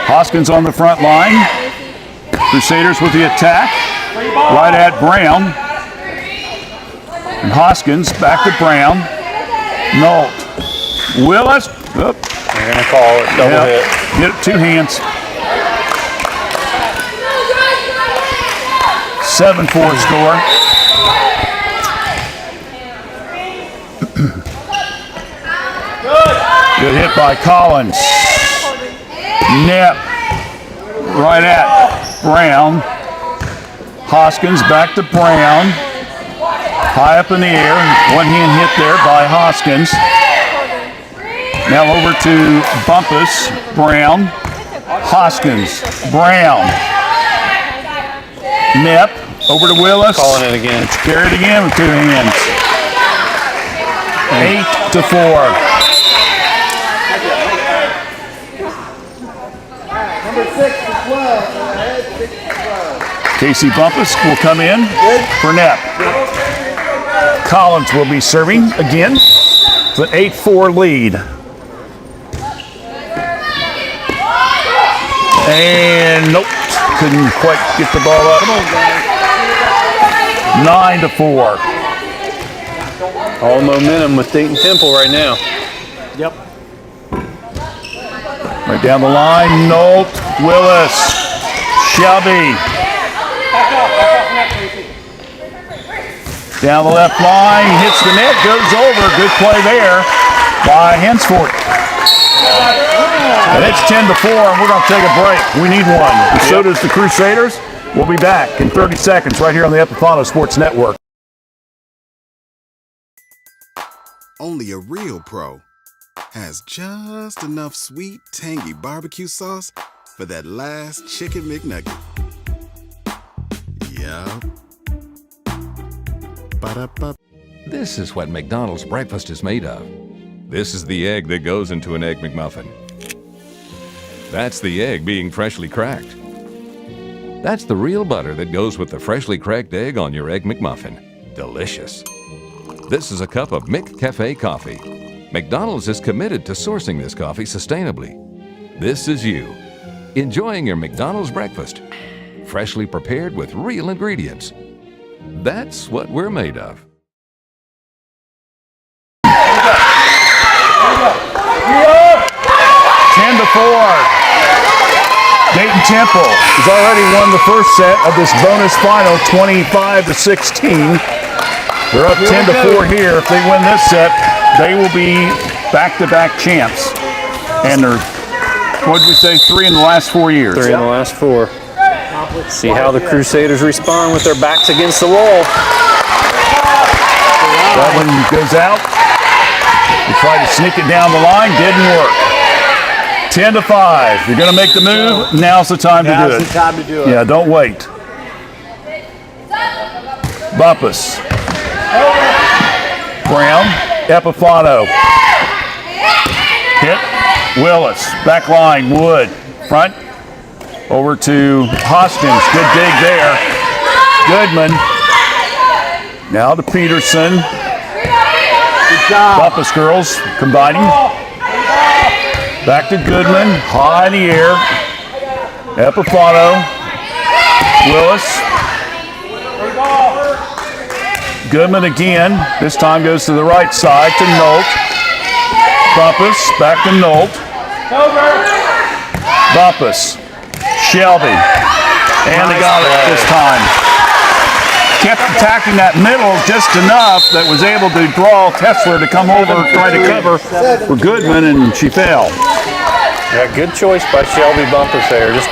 Hoskins on the front line. Crusaders with the attack. Right at Brown. And Hoskins back to Brown. Nolt. Willis. Oh. They're going to call it. Double hit. Get it, two hands. 7-4 score. Good hit by Collins. Nip. Right at Brown. Hoskins back to Brown. High up in the air. One hand hit there by Hoskins. Now over to Bumpus. Brown. Hoskins. Brown. Nip. Over to Willis. Calling it again. Let's carry it again with two hands. 8-4. Casey Bumpus will come in for net. Collins will be serving again. It's an 8-4 lead. And nope, couldn't quite get the ball up. 9-4. All momentum with Dayton Temple right now. Yep. Right down the line, Nolt, Willis, Shelby. Down the left line, hits the net, goes over. Good play there by Hansford. And it's 10-4, and we're going to take a break. We need one. And so does the Crusaders. We'll be back in 30 seconds right here on the Epifano Sports Network. Only a real pro has just enough sweet, tangy barbecue sauce for that last Chicken McNugget. Yup. Ba-da-ba. This is what McDonald's breakfast is made of. This is the egg that goes into an Egg McMuffin. That's the egg being freshly cracked. That's the real butter that goes with the freshly cracked egg on your Egg McMuffin. Delicious. This is a cup of McCafe coffee. McDonald's is committed to sourcing this coffee sustainably. This is you, enjoying your McDonald's breakfast, freshly prepared with real ingredients. That's what we're made of. 10-4. Dayton Temple has already won the first set of this bonus final, 25-16. They're up 10-4 here. If they win this set, they will be back-to-back champs. And they're, what did we say, 3 in the last 4 years? 3 in the last 4. See how the Crusaders respond with their backs against the wall. That one goes out. They tried to sneak it down the line, didn't work. 10-5. You're going to make the move. Now's the time to do it. Now's the time to do it. Yeah, don't wait. Bumpus. Brown. Epifano. Hit. Willis. Back line. Wood. Front. Over to Hoskins. Good dig there. Goodman. Now to Peterson. Good job. Bumpus girls combining. Back to Goodman. High in the air. Epifano. Willis. Goodman again. This time goes to the right side to Nolt. Bumpus. Back to Nolt. Bumpus. Shelby. And they got it this time. Kept attacking that middle just enough that was able to draw Tesler to come over, try to cover for Goodman, and she fell. Yeah, good choice by Shelby Bumpus there. Just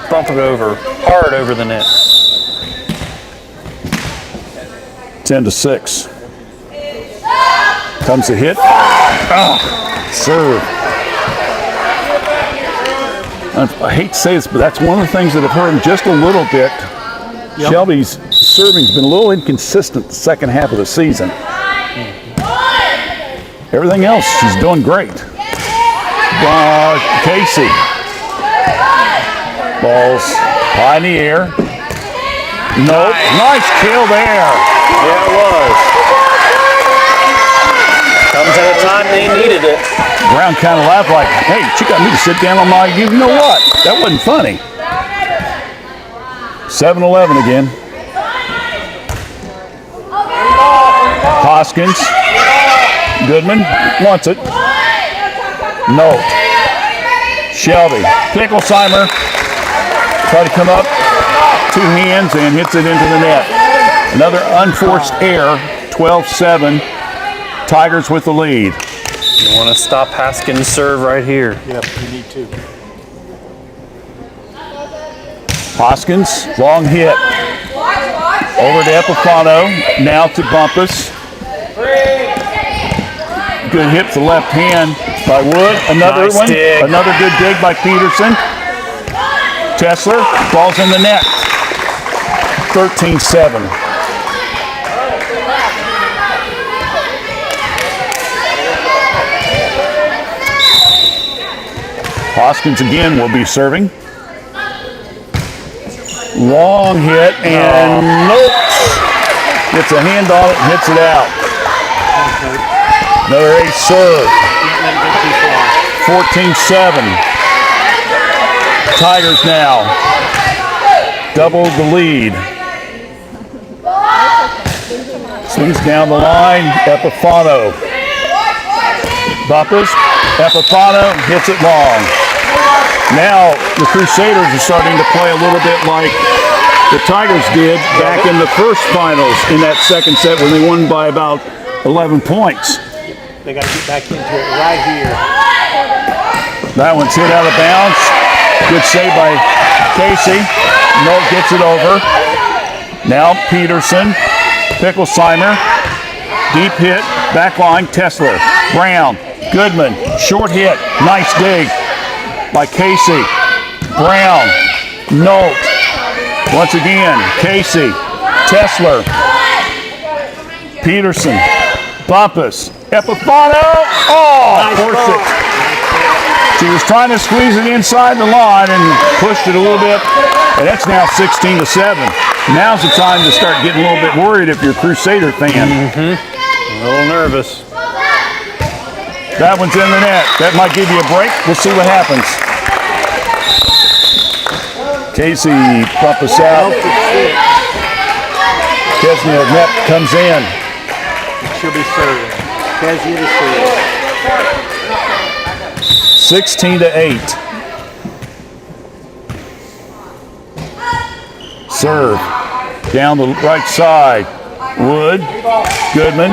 bump it over, hard over the net. 10-6. Comes a hit. Serve. I hate to say this, but that's one of the things that have hurt him just a little bit. Yep. Shelby's serving's been a little inconsistent the second half of the season. Everything else, she's doing great. Casey. Ball's high in the air. Nope. Nice kill there. Yeah, it was. Comes at a time they needed it. Brown kind of laughed like, hey, she got me to sit down on my, you know what? That wasn't funny. 7-11 again. Hoskins. Goodman wants it. No. Shelby. Picklesheimer. Try to come up. 2 hands and hits it into the net. Another unforced error. 12-7. Tigers with the lead. You want to stop Haskins' serve right here. Yep, you need to. Hoskins, long hit. Over to Epifano, now to Bumpus. Good hit to the left hand by Wood. Another nice one. Dig. Another good dig by Peterson. Tesler, falls in the net. 13-7. Hoskins again will be serving. Long hit and nope. Gets a hand on it and hits it out. Another ace serve. 14-7. Tigers now double the lead. Swings down the line. Epifano. Bumpus. Epifano hits it long. Now the Crusaders are starting to play a little bit like the Tigers did back in the first finals in that second set when they won by about 11 points. They got to get back into it right here. That one's hit out of bounds. Good save by Casey. Nolt gets it over. Now Peterson. Picklesheimer. Deep hit. Back line. Tesler. Brown. Goodman. Short hit. Nice dig by Casey. Brown, Nolt. Once again, Casey, Tesler, Peterson, Bumpus, Epifano. Oh, forced it. She was trying to squeeze it inside the line and pushed it a little bit. And that's now 16-7. Now's the time to start getting a little bit worried if you're a Crusader fan. A little nervous. That one's in the net. That might give you a break. We'll see what happens. Casey Bumpus out. Kesnia net comes in. She'll be serving. Kesnia to serve. 16-8. Serve down the right side. Wood, Goodman,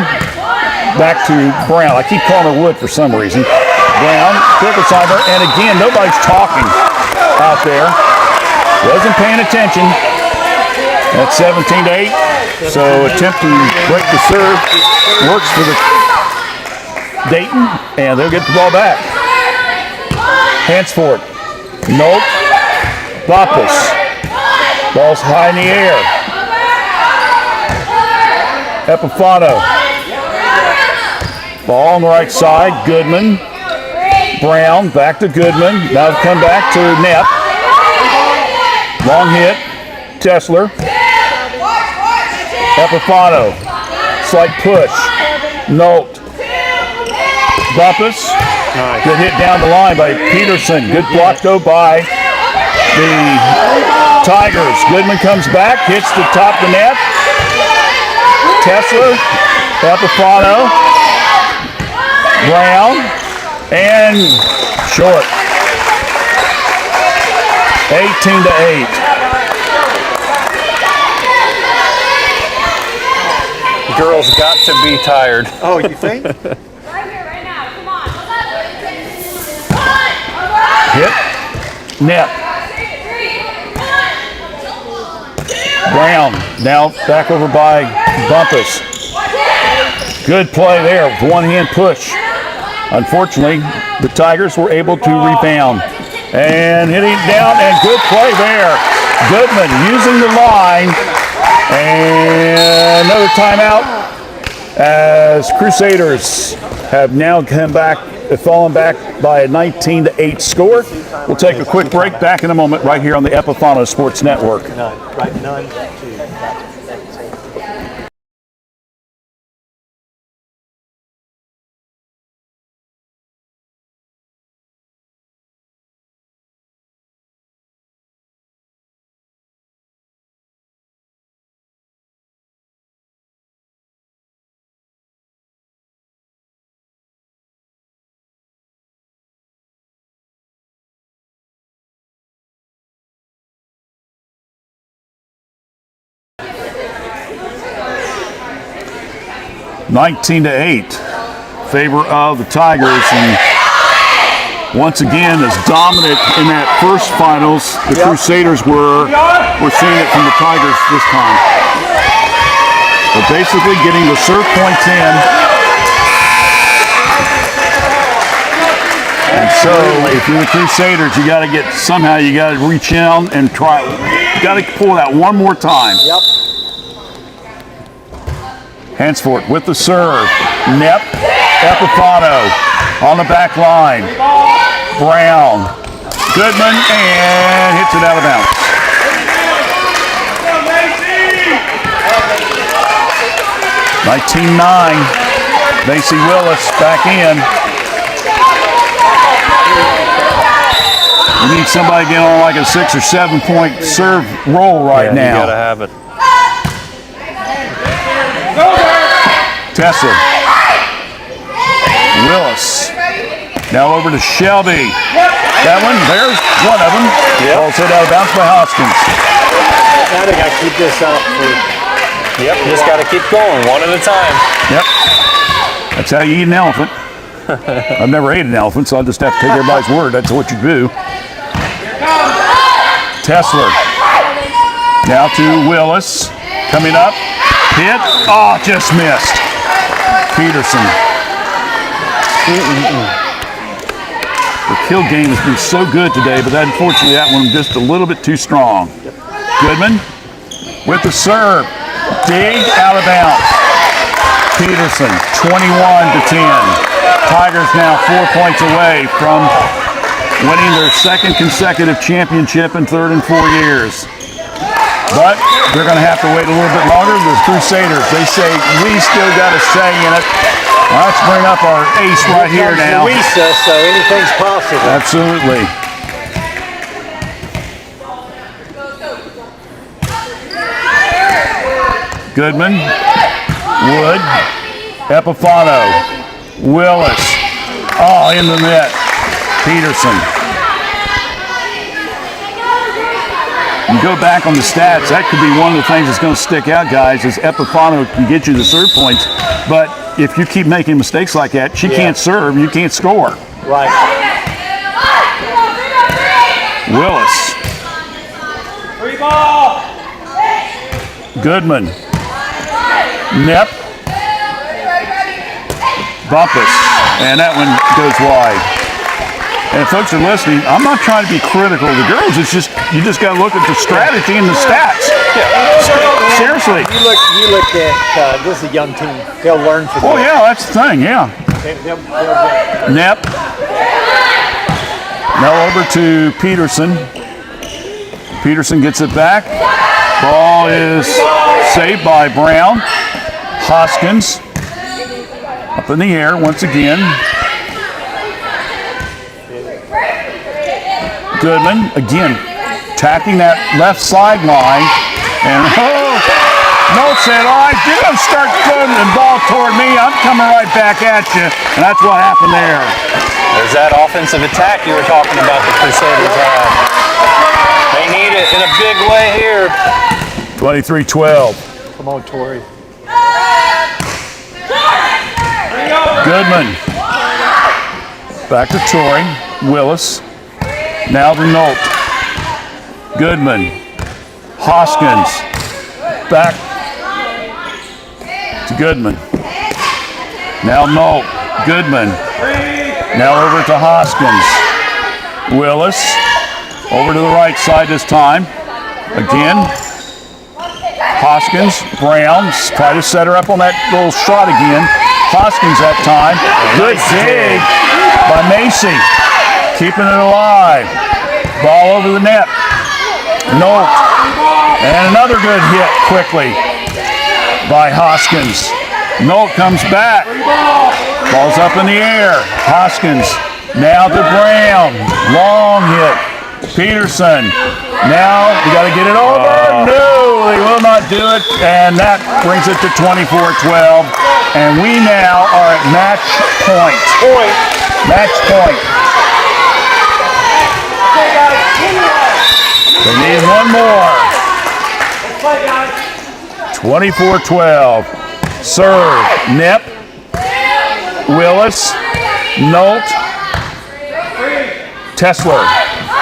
back to Brown. I keep calling her Wood for some reason. Brown, Kirkesheimer, and again, nobody's talking out there. Wasn't paying attention. That's 17-8. So attempt to break the serve. Works for the Dayton, and they'll get the ball back. Hands for it. Nope. Bumpus. Ball's high in the air. Epifano. Ball on the right side. Goodman. Brown. Back to Goodman. Now come back to Nepp. Long hit. Tesler. Epifano. Slight push. Note. Bumpus. Nice. Good hit down the line by Peterson. Good block though by the Tigers. Goodman comes back, hits the top of the net. Tesler, Epifano, Brown, and short. 18-8. Girls got to be tired. Oh, you think? Hit. Net. Brown now back over by Bumpus. Good play there with one-hand push. Unfortunately, the Tigers were able to rebound. And hitting it down, and good play there. Goodman using the line. And another timeout as Crusaders have now come back, fallen back by a 19-8 score. We'll take a quick break. Back in a moment right here on the Epifano Sports Network. None. 19-8, favor of the Tigers, and once again, as dominant in that first finals, the Crusaders were seeing it from the Tigers this time. But basically getting the serve points in. And so, if you're the Crusaders, you got to get, somehow you got to reach in and try, you got to pull that one more time. Yep. Hansford with the serve. Nepp, Epifano on the back line. Brown, Goodman, and hits it out of bounds. (19-9). Macy Willis back in. We need somebody to get on like a 6 or 7 point serve roll right now. You gotta have it. Tesla. Willis. Now over to Shelby. That one, there's one of them. Ball's hit out of bounds by Hoskins. Now they got to keep this up for. Yep, just got to keep going one at a time. Yep. That's how you eat an elephant. I've never ate an elephant, so I'll just have to take everybody's word. That's what you do. Tesler. Now to Willis. Coming up. Hit. Oh, just missed. Peterson. The kill game has been so good today, but unfortunately that one just a little bit too strong. Goodman with the serve. Dig out of bounds. Peterson, 21-10. Tigers now 4 points away from winning their second consecutive championship in 3rd and 4 years. But they're going to have to wait a little bit longer. The Crusaders, they say, we still got a say in it. Let's bring up our ace right here now. Recess, so anything's possible. Absolutely. Goodman, Wood, Epifano, Willis. Oh, in the net. Peterson. You go back on the stats, that could be one of the things that's going to stick out, guys, is Epifano can get you the serve points, but if you keep making mistakes like that, she can't serve, you can't score. Right. Willis. Free ball. Goodman. Nep. Bumpus. And that one goes wide. And folks are listening, I'm not trying to be critical of the girls. It's just, you just got to look at the strategy and the stats. Seriously. You look at, this is a young team. They'll learn from this. Oh, yeah, that's the thing, yeah. Nep. Now over to Peterson. Peterson gets it back. Ball is saved by Brown. Hoskins up in the air once again. Goodman, again, tacking that left sideline. And, Note said, all right, you're going to start throwing the ball toward me. I'm coming right back at you. And that's what happened there. There's that offensive attack you were talking about the Crusaders have. They need it in a big way here. 23-12. Come on, Torrey. Goodman. Back to Torrey. Willis. Now to Nolt. Goodman. Hoskins. Back to Goodman. Now Nolt. Goodman. Now over to Hoskins. Willis. Over to the right side this time. Again. Hoskins. Brown. Try to set her up on that little shot again. Hoskins that time. Good dig by Macy. Keeping it alive. Ball over the net. Nolt. And another good hit quickly by Hoskins. Nolt comes back. Ball's up in the air. Hoskins now to Brown. Long hit. Peterson. Now you got to get it over. No, they will not do it. And that brings it to 24-12. And we now are at match point. Match point. They need one more. 24-12. Serve. Nip. Willis. Nolt. Tesler.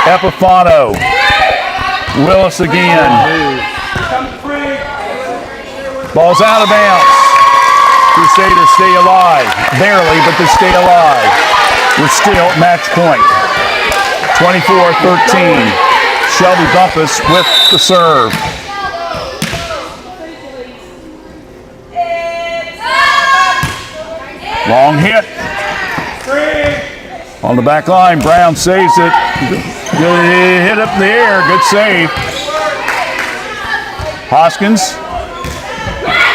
Epifano. Willis again. Ball's out of bounds. Crusaders stay alive. Barely, but they stay alive. We're still at match point. 24-13. Shelby Bumpus with the serve. Long hit. On the back line, Brown saves it. Good hit up in the air. Good save. Hoskins.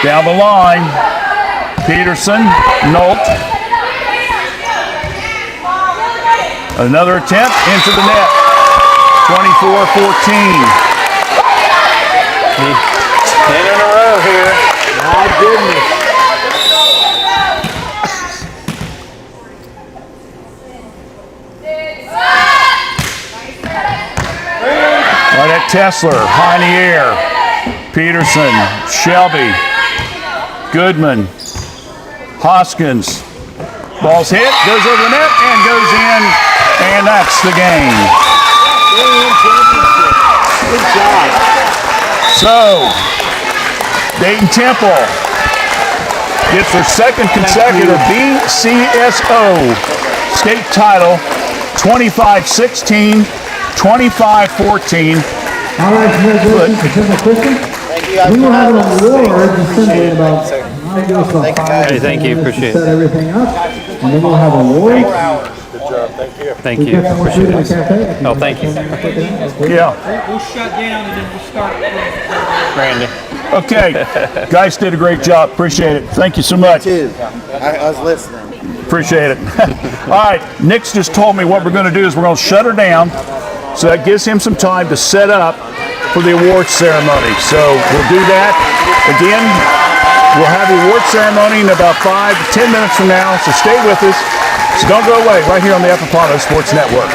Down the line. Peterson. Nolt. Another attempt into the net. 24-14. 10 in a row here. My goodness. Right at Tesler, high in the air. Peterson, Shelby, Goodman, Hoskins. Ball's hit, goes over the net, and goes in, and that's the game. Good job. So, Dayton Temple gets their second consecutive BSCO state title, 25-16, 25-14. All right, congratulations to Timber Christian. We will have an award assembly in about, Hey, thank you. Appreciate it. set everything up, and then we'll have awards. Good job. Thank you. Thank We've you. got some more food in the cafe. Oh, thank you. Yeah. We'll shut down and then we'll start. Randy. Okay. Guys did a great job. Appreciate it. Thank you so much. I was listening. Appreciate it. All right. Nick's just told me what we're going to do is we're going to shut her down. So that gives him some time to set up for the awards ceremony. So we'll do that. Again, we'll have the awards ceremony in about 5 to 10 minutes from now. So stay with us. So don't go away right here on the Apapano Sports Network.